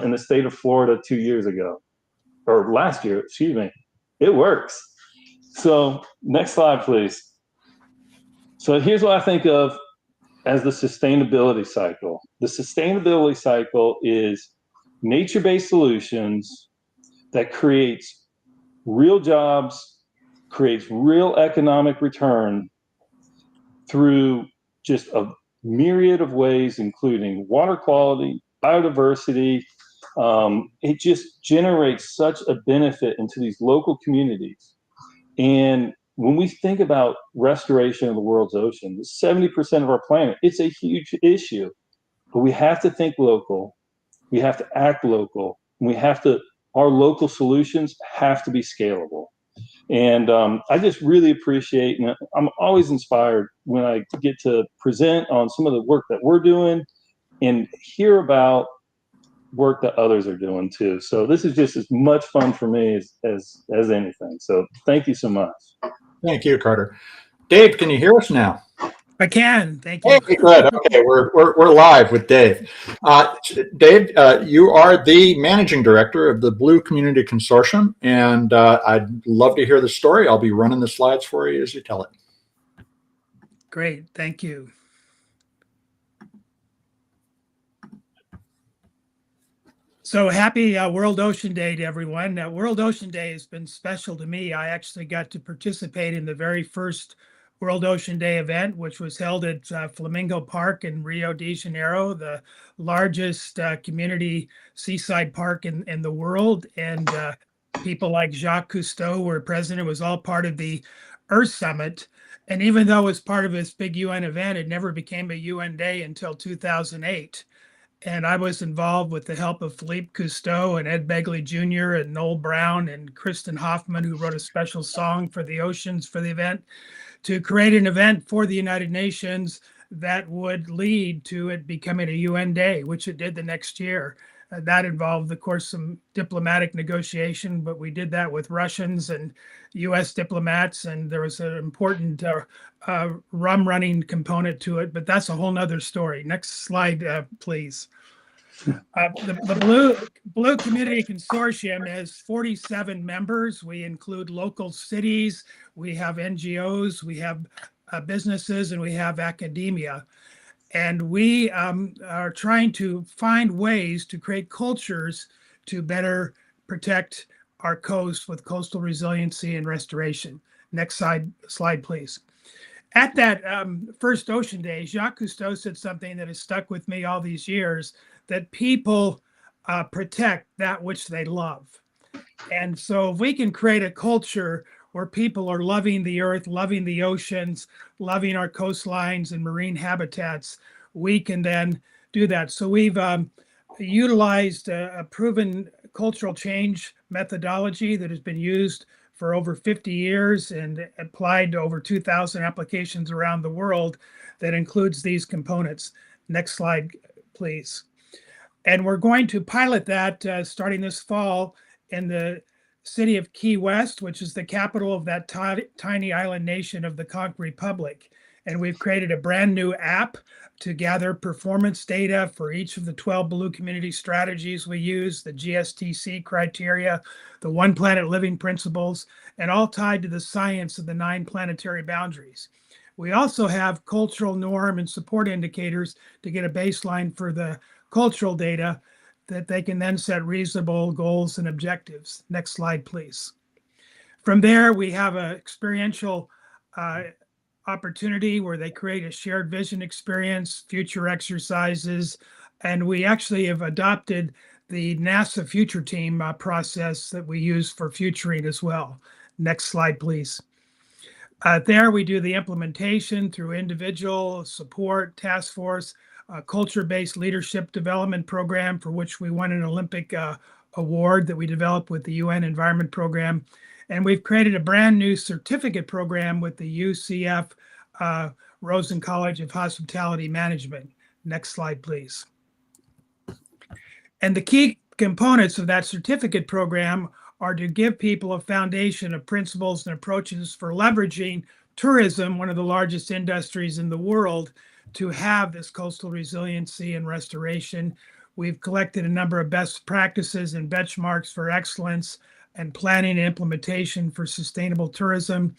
in the state of Florida 2 years ago, or last year, excuse me. It works. So next slide, please. So here's what I think of as the sustainability cycle. The sustainability cycle is nature-based solutions that creates real jobs, creates real economic return through just a myriad of ways, including water quality, biodiversity. It just generates such a benefit into these local communities. And when we think about restoration of the world's ocean, 70% of our planet, it's a huge issue. But we have to think local, we have to act local, and our local solutions have to be scalable. And I just really appreciate, and I'm always inspired when I get to present on some of the work that we're doing and hear about work that others are doing too. So this is just as much fun for me as anything. So thank you so much. Thank you, Carter. Dave, can you hear us now? I can. Thank Hey, you. good. Okay, we're live with Dave. Dave, you are the managing director of the Blue Community Consortium, and I'd love to hear the story. I'll be running the slides for you as you tell it. Great. Thank you. So happy World Ocean Day to everyone. World Ocean Day has been special to me. I actually got to participate in the very first World Ocean Day event, which was held at Flamingo Park in Rio de Janeiro, the largest community seaside park in the world. And people like Jacques Cousteau were present. It was all part of the Earth Summit. And even though it was part of this big UN event, it never became a UN day until 2008. And I was involved with the help of Philippe Cousteau and Ed Begley Jr. and Noel Brown and Kristen Hoffman, who wrote a special song for the oceans for the event, to create an event for the United Nations that would lead to it becoming a UN day, which it did the next year. That involved, of course, some diplomatic negotiation, but we did that with Russians and US diplomats, and there was an important rum running component to it, but that's a whole nother story. Next slide, please. The Blue Community Consortium has 47 members. We include local cities, we have NGOs, we have businesses, and we have academia. And we are trying to find ways to create cultures to better protect our coast with coastal resiliency and restoration. Next slide, please. At that first Ocean Day, Jacques Cousteau said something that has stuck with me all these years, that people protect that which they love. And so if we can create a culture where people are loving the earth, loving the oceans, loving our coastlines and marine habitats, we can then do that. So we've utilized a proven cultural change methodology that has been used for over 50 years and applied to over 2,000 applications around the world that includes these components. Next slide, please. And we're going to pilot that starting this fall in the city of Key West, which is the capital of that tiny island nation of the Conch Republic. And we've created a brand new app to gather performance data for each of the 12 Blue Community strategies we use, the GSTC criteria, the One Planet Living principles, and all tied to the science of the 9 planetary boundaries. We also have cultural norm and support indicators to get a baseline for the cultural data that they can then set reasonable goals and objectives. Next slide, please. From there, we have an experiential opportunity where they create a shared vision experience, future exercises, and we actually have adopted the NASA Future Team process that we use for futuring as well. Next slide, please. There we do the implementation through individual support, task force, culture-based leadership development program for which we won an Olympic award that we developed with the UN Environment Program. And we've created a brand new certificate program with the UCF Rosen College of Hospitality Management. Next slide, please. And the key components of that certificate program are to give people a foundation of principles and approaches for leveraging tourism, one of the largest industries in the world, to have this coastal resiliency and restoration. We've collected a number of best practices and benchmarks for excellence and planning and implementation for sustainable tourism.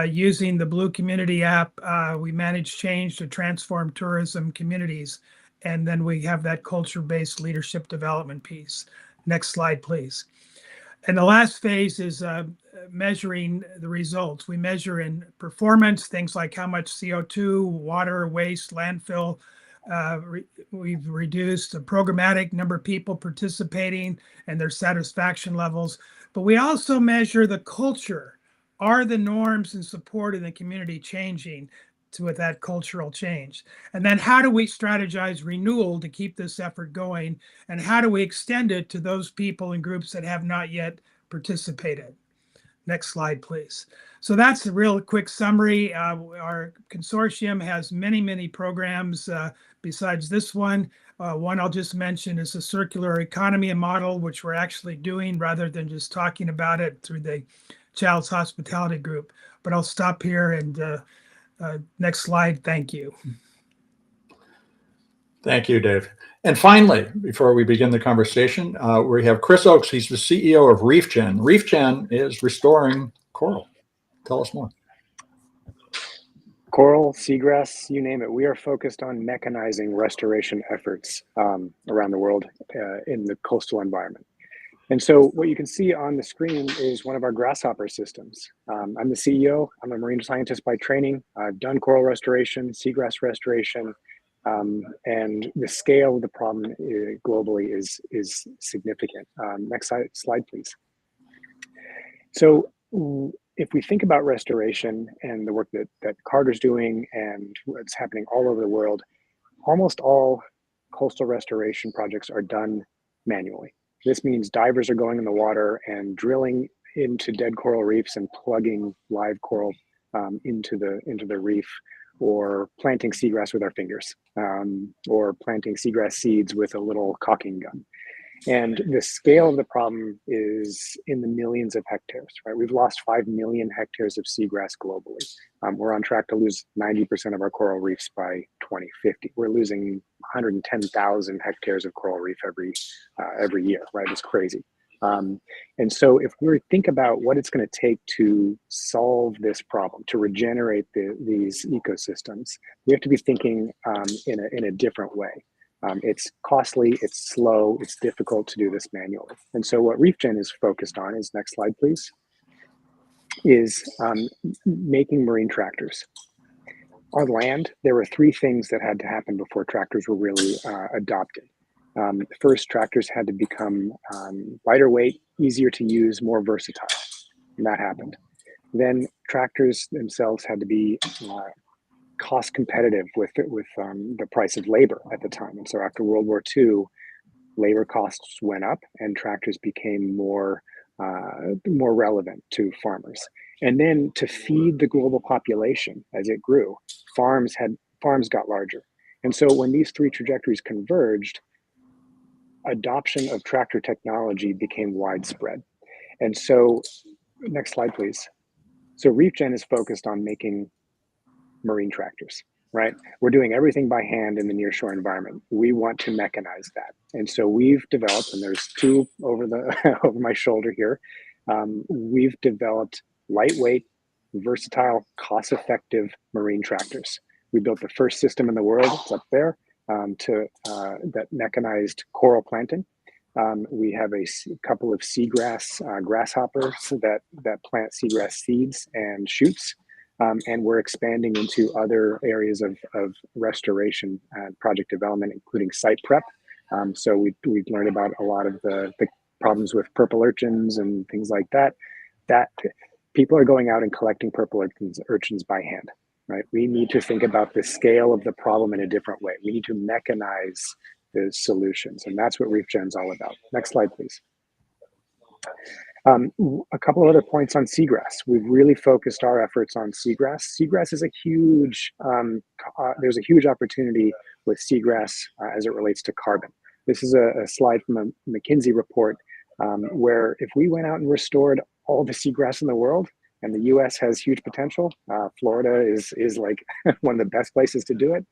Using the Blue Community app, we manage change to transform tourism communities. And then we have that culture-based leadership development piece. Next slide, please. And the last phase is measuring the results. We measure in performance, things like how much CO2, water, waste, landfill we've reduced, a programmatic number of people participating and their satisfaction levels. But we also measure the culture. Are the norms and support in the community changing with that cultural change? And then how do we strategize renewal to keep this effort going? And how do we extend it to those people and groups that have not yet participated? Next slide, please. So that's a real quick summary. Our consortium has many, many programs besides this one. One I'll just mention is the circular economy model, which we're actually doing rather than just talking about it through the Child's Hospitality Group. But I'll stop here and Next slide. Thank you. Thank you, Dave. And finally, before we begin the conversation, we have Chris Oakes. He's the CEO of ReefGen. ReefGen is restoring coral. Tell us more. Coral, seagrass, you name it. We are focused on mechanizing restoration efforts around the world in the coastal environment. And so what you can see on the screen is one of our grasshopper systems. I'm the CEO. I'm a marine scientist by training. I've done coral restoration, seagrass restoration, and the scale of the problem globally is significant. Next slide, please. So if we think about restoration and the work that Carter's doing and what's happening all over the world, almost all coastal restoration projects are done manually. This means divers are going in the water and drilling into dead coral reefs and plugging live coral into the reef, or planting seagrass with our fingers, or planting seagrass seeds with a little caulking gun. And the scale of the problem is in the millions of hectares, right? We've lost 5 million hectares of seagrass globally. We're on track to lose 90% of our coral reefs by 2050. We're losing 110,000 hectares of coral reef every year, right? It's crazy. And so if we think about what it's going to take to solve this problem, to regenerate these ecosystems, we have to be thinking in a different way. It's costly, it's slow, it's difficult to do this manually. And so what ReefGen is focused on is, next slide, please, is making marine tractors. On land, there were 3 things that had to happen before tractors were really adopted. First, tractors had to become lighter weight, easier to use, more versatile, and that happened. Then tractors themselves had to be cost competitive with the price of labor at the time. And so after World War II, labor costs went up and tractors became more relevant to farmers. And then to feed the global population as it grew, farms got larger. And so when these 3 trajectories converged, adoption of tractor technology became widespread. And so, next slide, please. So ReefGen is focused on making marine tractors, right? We're doing everything by hand in the nearshore environment. We want to mechanize that. And so we've developed, and there's 2 over over my shoulder here, we've developed lightweight, versatile, cost-effective marine tractors. We built the first system in the world, it's up there, that mechanized coral planting. We have a couple of seagrass grasshoppers that plant seagrass seeds and shoots. And we're expanding into other areas of restoration and project development, including site prep. So we've learned about a lot of the problems with purple urchins and things like that. That people are going out and collecting purple urchins by hand, right? We need to think about the scale of the problem in a different way. We need to mechanize the solutions, and that's what ReefGen's all about. Next slide, please. A couple of other points on seagrass. We've really focused our efforts on seagrass. Seagrass is a huge, there's a huge opportunity with seagrass as it relates to carbon. This is a slide from a McKinsey report where if we went out and restored all the seagrass in the world, and the US has huge potential, Florida is like one of the best places to do it.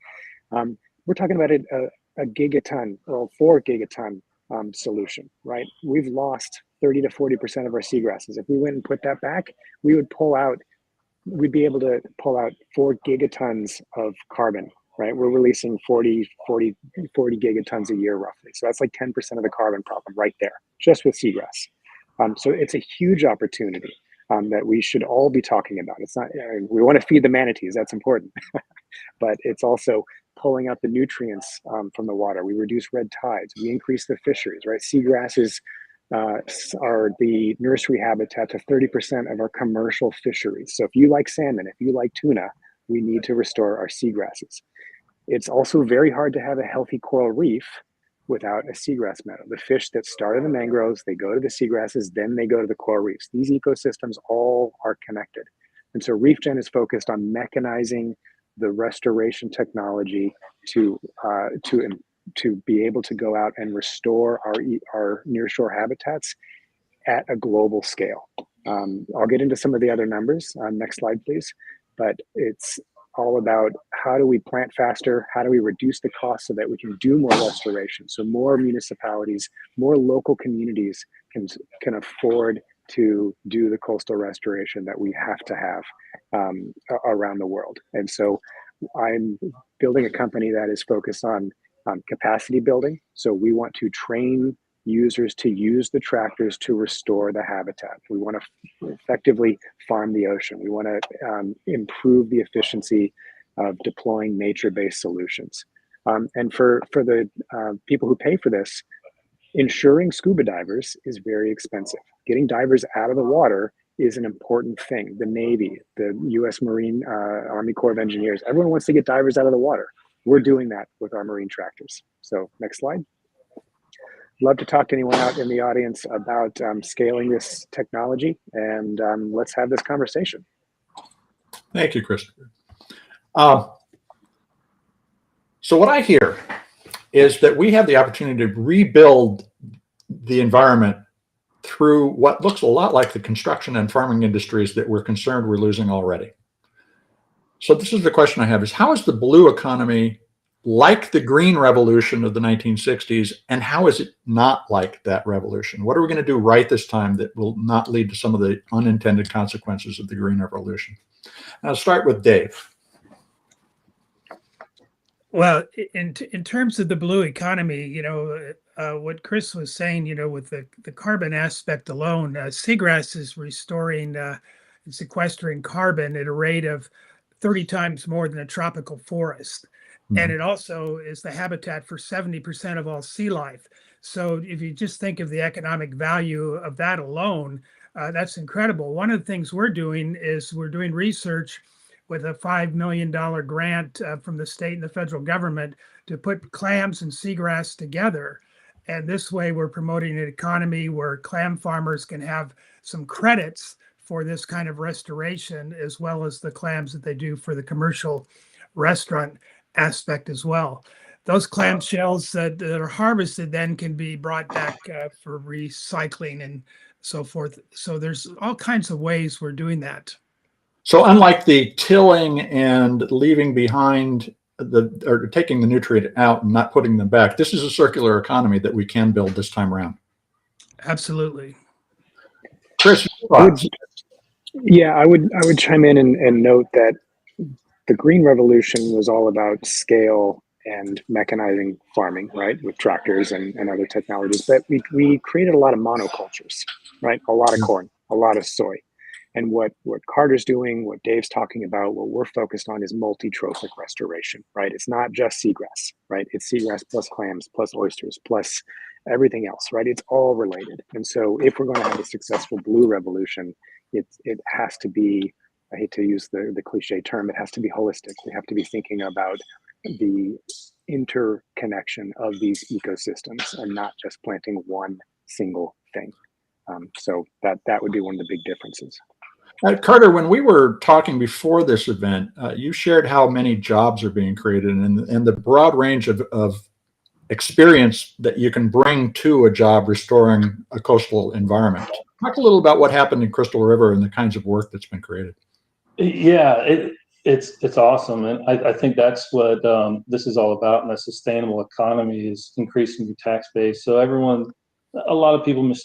We're talking about a gigaton or 4 gigaton solution, right? We've lost 30 to 40% of our seagrasses. If we went and put that back, we'd be able to pull out 4 gigatons of carbon, right? We're releasing 40 gigatons a year roughly. So that's like 10% of the carbon problem right there, just with seagrass. So it's a huge opportunity that we should all be talking about. It's not, we want to feed the manatees, that's important, but it's also pulling out the nutrients from the water. We reduce red tides, we increase the fisheries, right? Seagrasses are the nursery habitat to 30% of our commercial fisheries. So if you like salmon, if you like tuna, we need to restore our seagrasses. It's also very hard to have a healthy coral reef without a seagrass meadow. The fish that start in the mangroves, they go to the seagrasses, then they go to the coral reefs. These ecosystems all are connected. And so ReefGen is focused on mechanizing the restoration technology to be able to go out and restore our nearshore habitats at a global scale. I'll get into some of the other numbers. Next slide, please. But it's all about how do we plant faster? How do we reduce the cost so that we can do more restoration? So more municipalities, more local communities can afford to do the coastal restoration that we have to have around the world. And so I'm building a company that is focused on capacity building. So we want to train users to use the tractors to restore the habitat. We want to effectively farm the ocean. We want to improve the efficiency of deploying nature-based solutions. And for the people who pay for this, insuring scuba divers is very expensive. Getting divers out of the water is an important thing. The Navy, the U.S. Marine Army Corps of Engineers, everyone wants to get divers out of the water. We're doing that with our marine tractors. So next slide. Love to talk to anyone out in the audience about scaling this technology, and let's have this conversation. Thank you, Christopher. So what I hear is that we have the opportunity to rebuild the environment through what looks a lot like the construction and farming industries that we're concerned we're losing already. So this is the question I have, is how is the blue economy like the green revolution of the 1960s, and how is it not like that revolution? What are we going to do right this time that will not lead to some of the unintended consequences of the green revolution? And I'll start with Dave. Well, in terms of the blue economy, you know, what Chris was saying, you know, with the carbon aspect alone, seagrass is restoring and sequestering carbon at a rate of 30 times more than a tropical forest. And it also is the habitat for 70% of all sea life. So if you just think of the economic value of that alone, that's incredible. One of the things we're doing is we're doing research with a $5 million grant from the state and the federal government to put clams and seagrass together. And this way we're promoting an economy where clam farmers can have some credits for this kind of restoration, as well as the clams that they do for the commercial restaurant aspect as well. Those clam shells that are harvested then can be brought back for recycling and so forth. So there's all kinds of ways we're doing that. So unlike the tilling and leaving behind or taking the nutrient out and not putting them back, this is a circular economy that we can build this time around. Absolutely. Chris, yeah, I would chime in and note that the green revolution was all about scale and mechanizing farming, right, with tractors and other technologies. But we created a lot of monocultures, right? A lot of corn, a lot of soy. And what Carter's doing, what Dave's talking about, what we're focused on is multi-trophic restoration, right? It's not just seagrass, right? It's seagrass plus clams, plus oysters, plus everything else, right? It's all related. And so if we're going to have a successful blue revolution, it has to be, I hate to use the cliche term, it has to be holistic. We have to be thinking about the interconnection of these ecosystems and not just planting one single thing. So that would be one of the big differences. Carter, when we were talking before this event, you shared how many jobs are being created and the broad range of experience that you can bring to a job restoring a coastal environment. Talk a little about what happened in Crystal River and the kinds of work that's been created. Yeah, it's awesome, and I think that's what this is all about. And a sustainable economy is increasing your tax base. So a lot of people make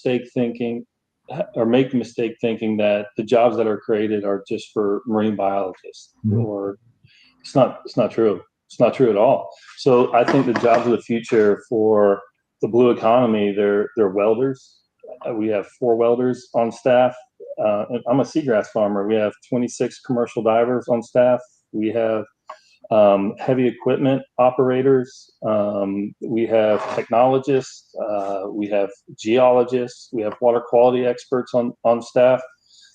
the mistake thinking that the jobs that are created are just for marine biologists, or it's not true. It's not true at all. So I think the jobs of the future for the blue economy, they're welders. We have 4 welders on staff. I'm a seagrass farmer. We have 26 commercial divers on staff. We have heavy equipment operators. We have technologists. We have geologists. We have water quality experts on staff.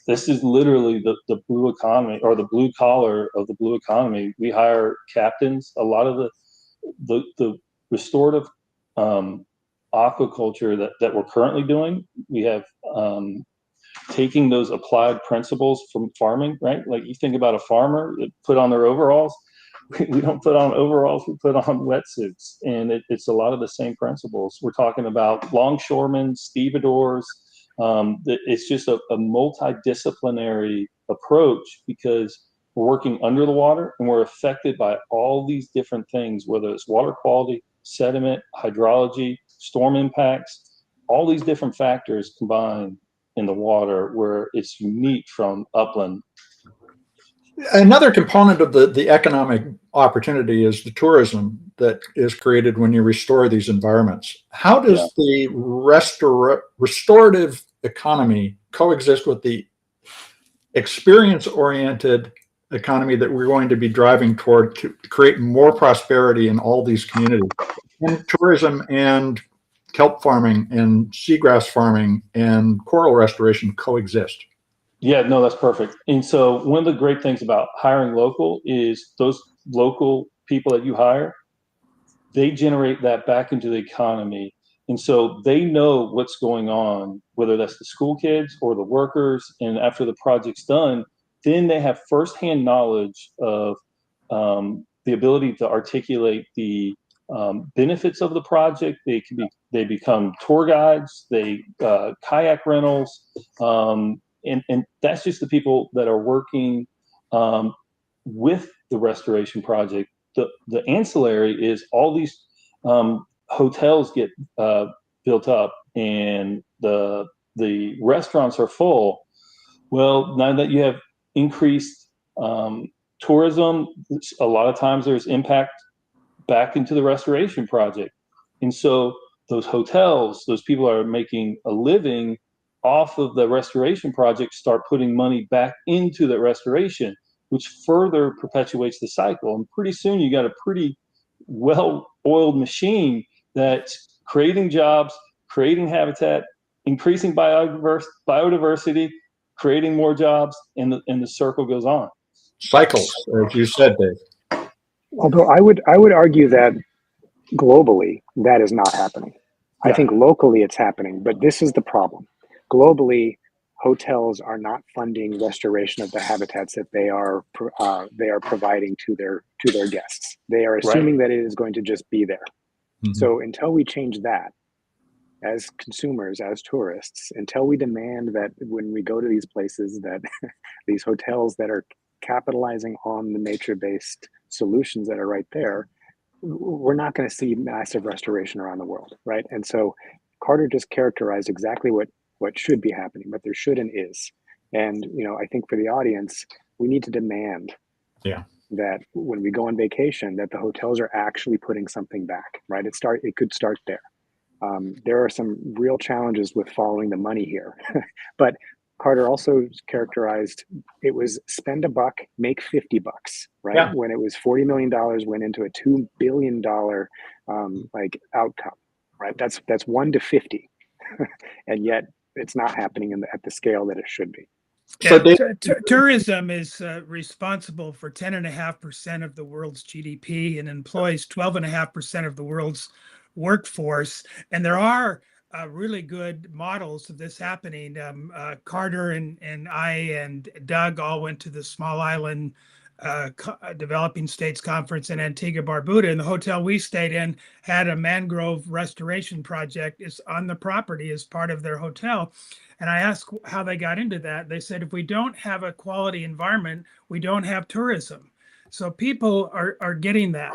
This is literally the blue economy, or the blue collar of the blue economy. We hire captains. A lot of the restorative aquaculture that we're currently doing, we have taking those applied principles from farming, right? Like you think about a farmer that put on their overalls. We don't put on overalls, we put on wetsuits. And it's a lot of the same principles. We're talking about longshoremen, stevedores. It's just a multidisciplinary approach, because we're working under the water, and we're affected by all these different things, whether it's water quality, sediment, hydrology, storm impacts, all these different factors combined in the water where it's unique from upland. Another component of the economic opportunity is the tourism that is created when you restore these environments. How does the restorative economy coexist with the experience-oriented economy that we're going to be driving toward to create more prosperity in all these communities? And tourism and kelp farming and seagrass farming and coral restoration coexist. Yeah, no, that's perfect. And so one of the great things about hiring local is those local people that you hire, they generate that back into the economy. And so they know what's going on, whether that's the school kids or the workers. And after the project's done, then they have firsthand knowledge of the ability to articulate the benefits of the project. They become tour guides, they kayak rentals, and that's just the people that are working with the restoration project. The ancillary is all these hotels get built up, and the restaurants are full. Well, now that you have increased tourism, a lot of times there's impact back into the restoration project. And so those hotels, those people that are making a living off of the restoration project start putting money back into the restoration, which further perpetuates the cycle. And pretty soon you got a pretty well-oiled machine that's creating jobs, creating habitat, increasing biodiversity, creating more jobs, and the circle goes on. Cycles, as you said, Dave. Although I would argue that globally that is not happening. I think locally it's happening, but this is the problem. Globally, hotels are not funding restoration of the habitats that they are providing to their guests. They are assuming that it is going to just be there. Mm-hmm. So until we change that, as consumers, as tourists, until we demand that when we go to these places, that these hotels that are capitalizing on the nature-based solutions that are right there, we're not going to see massive restoration around the world, right? And so Carter just characterized exactly what should be happening, what there should and is. And I think for the audience, we need to demand that when we go on vacation, that the hotels are actually putting something back, right? It could start there. There are some real challenges with following the money here, but Carter also characterized it was spend $1, make $50, right? Yeah. When it was $40 million went into a $2 billion outcome, right? That's 1 to 50, and yet it's not happening at the scale that it should be. Yeah, tourism is responsible for 10.5% of the world's GDP and employs 12.5% of the world's workforce, and there are really good models of this happening. Carter and I and Doug all went to the Small Island Developing States Conference in Antigua Barbuda, and the hotel we stayed in had a mangrove restoration project is on the property as part of their hotel. And I asked how they got into that. They said, if we don't have a quality environment, we don't have tourism. So people are getting that.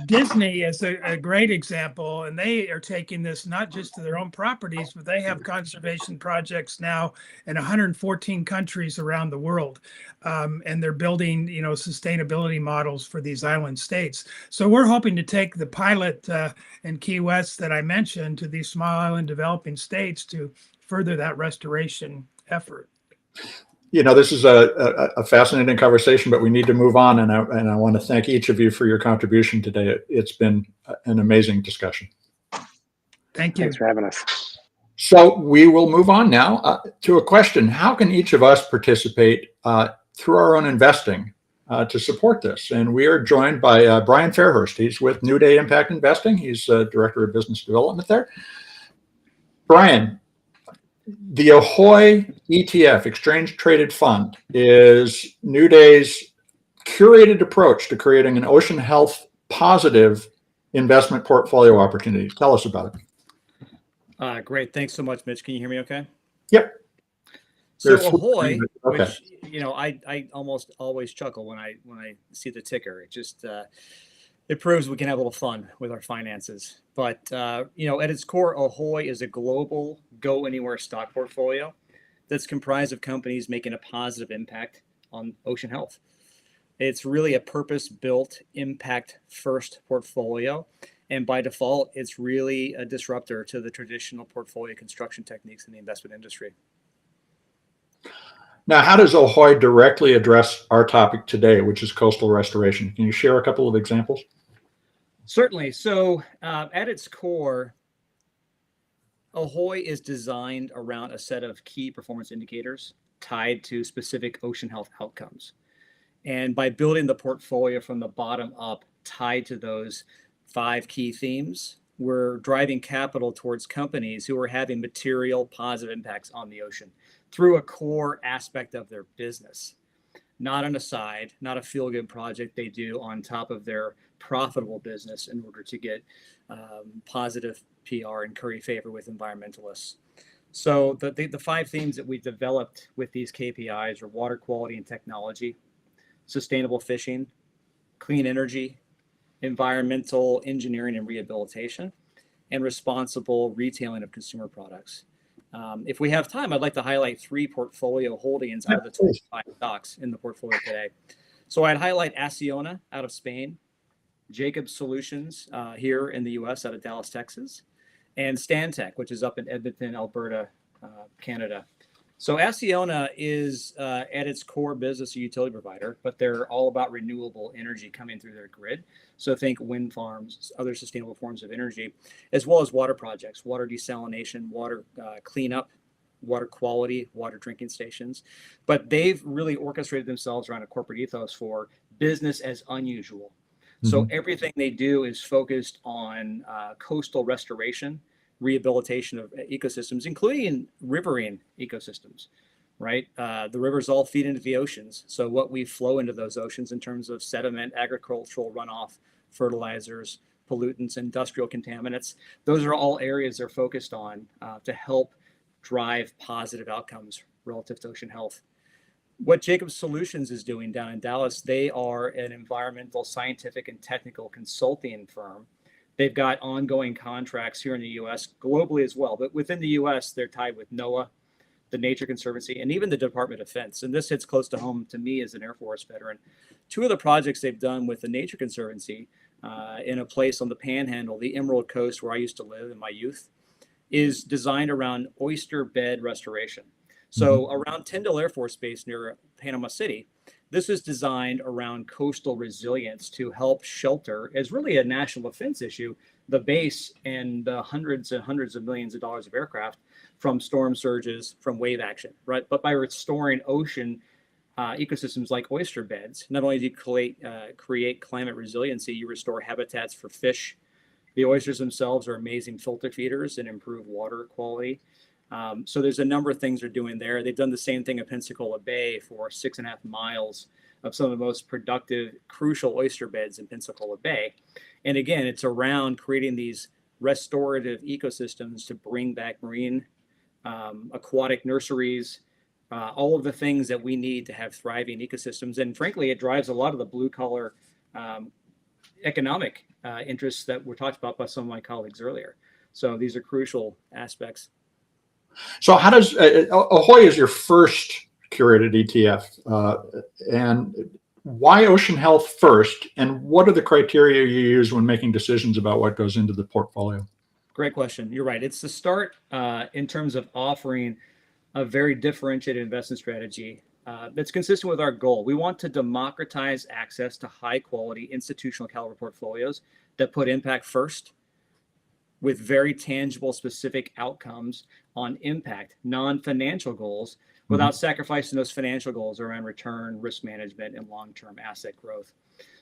Disney is a great example, and they are taking this not just to their own properties, but they have conservation projects now in 114 countries around the world, and they're building sustainability models for these island states. So we're hoping to take the pilot in Key West that I mentioned to these small island developing states to further that restoration effort. This is a fascinating conversation, but we need to move on. And I want to thank each of you for your contribution today. It's been an amazing discussion. Thank you. Thanks for having us. So we will move on now to a question. How can each of us participate through our own investing to support this? And we are joined by Brian Fairhurst. He's with New Day Impact Investing. He's Director of Business Development there. Brian, the Ahoy ETF, Exchange Traded Fund, is New Day's curated approach to creating an ocean health positive investment portfolio opportunity. Tell us about it. Great. Thanks so much, Mitch. Can you hear me okay? Yep. So They're Ahoy, okay. which I almost always chuckle when I see the ticker. It just it proves we can have a little fun with our finances. But at its core, Ahoy is a global go anywhere stock portfolio that's comprised of companies making a positive impact on ocean health. It's really a purpose-built, impact-first portfolio. And by default, it's really a disruptor to the traditional portfolio construction techniques in the investment industry. Now, how does Ahoy directly address our topic today, which is coastal restoration? Can you share a couple of examples? Certainly. So at its core, Ahoy is designed around a set of key performance indicators tied to specific ocean health outcomes. And by building the portfolio from the bottom up, tied to those 5 key themes, we're driving capital towards companies who are having material positive impacts on the ocean through a core aspect of their business, not an aside, not a feel-good project they do on top of their profitable business in order to get positive PR and curry favor with environmentalists. So the 5 themes that we developed with these KPIs are water quality and technology, sustainable fishing, clean energy, environmental engineering and rehabilitation, and responsible retailing of consumer products. If we have time, I'd like to highlight 3 portfolio holdings out of the 25 stocks in the portfolio today. So I'd highlight Acciona out of Spain, Jacobs Solutions here in the US out of Dallas, Texas, and Stantec, which is up in Edmonton, Alberta, Canada. So Acciona is at its core business a utility provider, but they're all about renewable energy coming through their grid. So think wind farms, other sustainable forms of energy, as well as water projects, water desalination, water cleanup, water quality, water drinking stations. But they've really orchestrated themselves around a corporate ethos for business as unusual. So everything they do is focused on coastal restoration, rehabilitation of ecosystems, including riverine ecosystems, right? The rivers all feed into the oceans. So what we flow into those oceans in terms of sediment, agricultural runoff, fertilizers, pollutants, industrial contaminants, those are all areas they're focused on to help drive positive outcomes relative to ocean health. What Jacobs Solutions is doing down in Dallas, they are an environmental, scientific, and technical consulting firm. They've got ongoing contracts here in the U.S., globally as well. But within the U.S., they're tied with NOAA, the Nature Conservancy, and even the Department of Defense. And this hits close to home to me as an Air Force veteran. 2 of the projects they've done with the Nature Conservancy in a place on the Panhandle, the Emerald Coast, where I used to live in my youth, is designed around oyster bed restoration. So around Tyndall Air Force Base near Panama City, this is designed around coastal resilience to help shelter, as really a national defense issue, the base and the hundreds and hundreds of millions of dollars of aircraft from storm surges, from wave action, right? But by restoring ocean ecosystems like oyster beds, not only do you create climate resiliency, you restore habitats for fish. The oysters themselves are amazing filter feeders and improve water quality. So there's a number of things they're doing there. They've done the same thing at Pensacola Bay for 6.5 miles of some of the most productive, crucial oyster beds in Pensacola Bay. And again, it's around creating these restorative ecosystems to bring back marine, aquatic nurseries, all of the things that we need to have thriving ecosystems. And frankly, it drives a lot of the blue collar economic interests that were talked about by some of my colleagues earlier. So these are crucial aspects. So how does Ahoy is your first curated ETF, and why ocean health first, and what are the criteria you use when making decisions about what goes into the portfolio? Great question. You're right. It's the start in terms of offering a very differentiated investment strategy that's consistent with our goal. We want to democratize access to high quality institutional caliber portfolios that put impact first, with very tangible, specific outcomes on impact, non-financial goals, without sacrificing those financial goals around return, risk management, and long-term asset growth.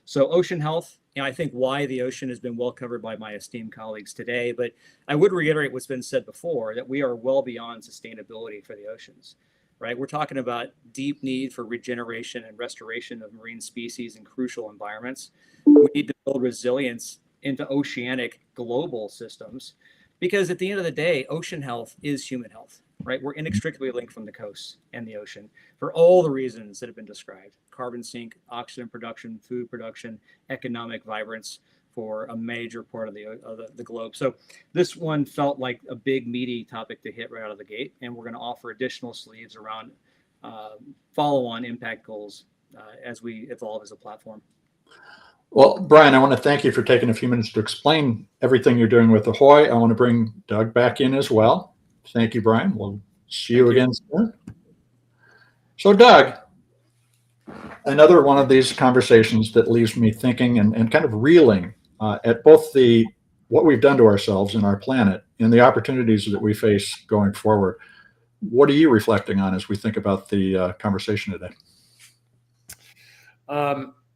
So ocean health, I think why the ocean has been well covered by my esteemed colleagues today, but I would reiterate what's been said before, that we are well beyond sustainability for the oceans, right? We're talking about deep need for regeneration and restoration of marine species in crucial environments. We need to build resilience into oceanic global systems, because at the end of the day, ocean health is human health. right? We're inextricably linked from the coast and the ocean for all the reasons that have been described: carbon sink, oxygen production, food production, economic vibrance for a major part of the globe. So this one felt like a big meaty topic to hit right out of the gate, and we're going to offer additional sleeves around follow-on impact goals as we evolve as a platform. Well, Brian, I want to thank you for taking a few minutes to explain everything you're doing with Ahoy. I want to bring Doug back in as well. Thank you, Brian. We'll see you again soon. So, Doug, another one of these conversations that leaves me thinking and kind of reeling at both what we've done to ourselves and our planet and the opportunities that we face going forward. What are you reflecting on as we think about the conversation today?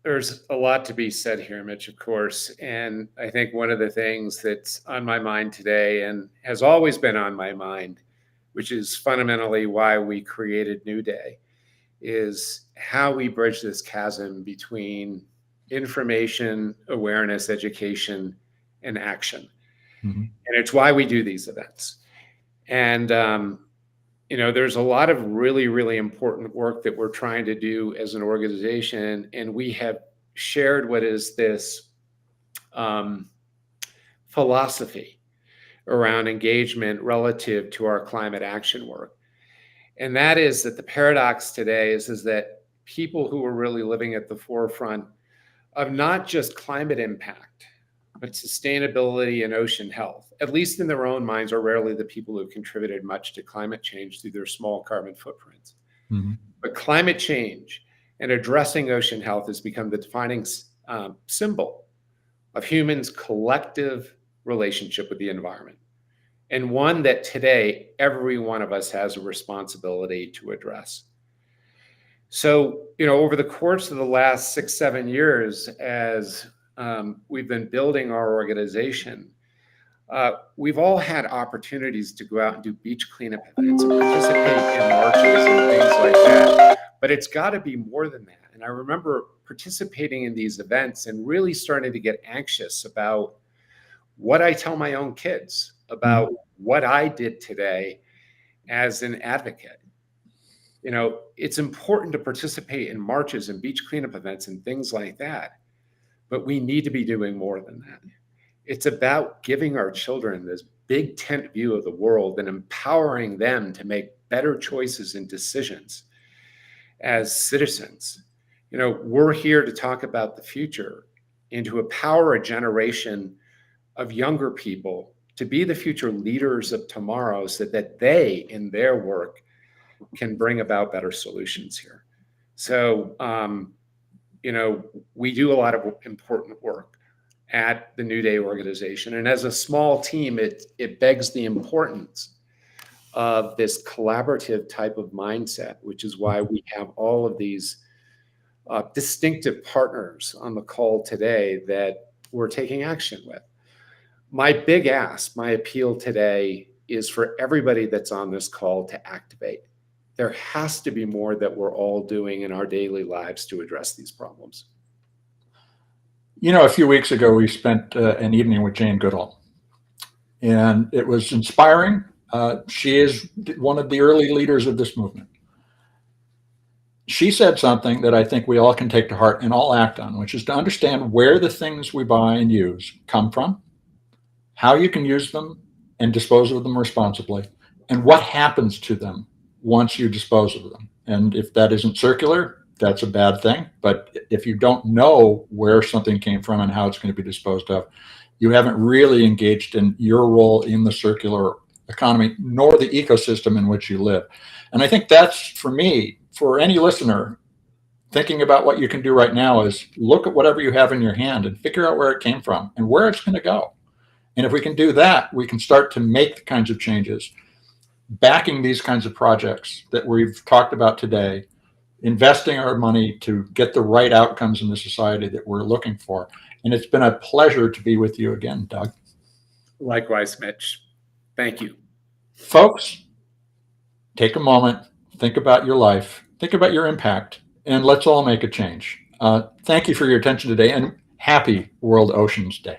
There's a lot to be said here, Mitch, of course. And I think one of the things that's on my mind today and has always been on my mind, which is fundamentally why we created New Day, is how we bridge this chasm between information, awareness, education, and action. Mm-hmm. And it's why we do these events. And, there's a lot of really, really important work that we're trying to do as an organization. And we have shared what is this philosophy around engagement relative to our climate action work. And that is that the paradox today is that people who are really living at the forefront of not just climate impact, but sustainability and ocean health, at least in their own minds, are rarely the people who have contributed much to climate change through their small carbon footprints. Mm-hmm. But climate change and addressing ocean health has become the defining symbol of humans' collective relationship with the environment, and one that today every one of us has a responsibility to address. So, over the course of the last 6-7 years, as we've been building our organization, we've all had opportunities to go out and do beach cleanup events and participate in marches and things like that. But it's got to be more than that. And I remember participating in these events and really starting to get anxious about what I tell my own kids about what I did today as an advocate. It's important to participate in marches and beach cleanup events and things like that. But we need to be doing more than that. It's about giving our children this big tent view of the world and empowering them to make better choices and decisions as citizens. We're here to talk about the future and to empower a generation of younger people to be the future leaders of tomorrow so that they, in their work, can bring about better solutions here. So, we do a lot of important work at the New Day organization. And as a small team, it begs the importance of this collaborative type of mindset, which is why we have all of these distinctive partners on the call today that we're taking action with. My big ask, my appeal today is for everybody that's on this call to activate. There has to be more that we're all doing in our daily lives to address these problems. A few weeks ago, we spent an evening with Jane Goodall, and it was inspiring. She is one of the early leaders of this movement. She said something that I think we all can take to heart and all act on, which is to understand where the things we buy and use come from, how you can use them and dispose of them responsibly, and what happens to them once you dispose of them. And if that isn't circular, that's a bad thing. But if you don't know where something came from and how it's going to be disposed of, you haven't really engaged in your role in the circular economy, nor the ecosystem in which you live. And I think that's, for me, for any listener, thinking about what you can do right now is look at whatever you have in your hand and figure out where it came from and where it's going to go. And if we can do that, we can start to make the kinds of changes, backing these kinds of projects that we've talked about today, investing our money to get the right outcomes in the society that we're looking for. And it's been a pleasure to be with you again, Doug. Likewise, Mitch. Thank you. Folks, take a moment, think about your life, think about your impact, and let's all make a change. Thank you for your attention today, and happy World Oceans Day.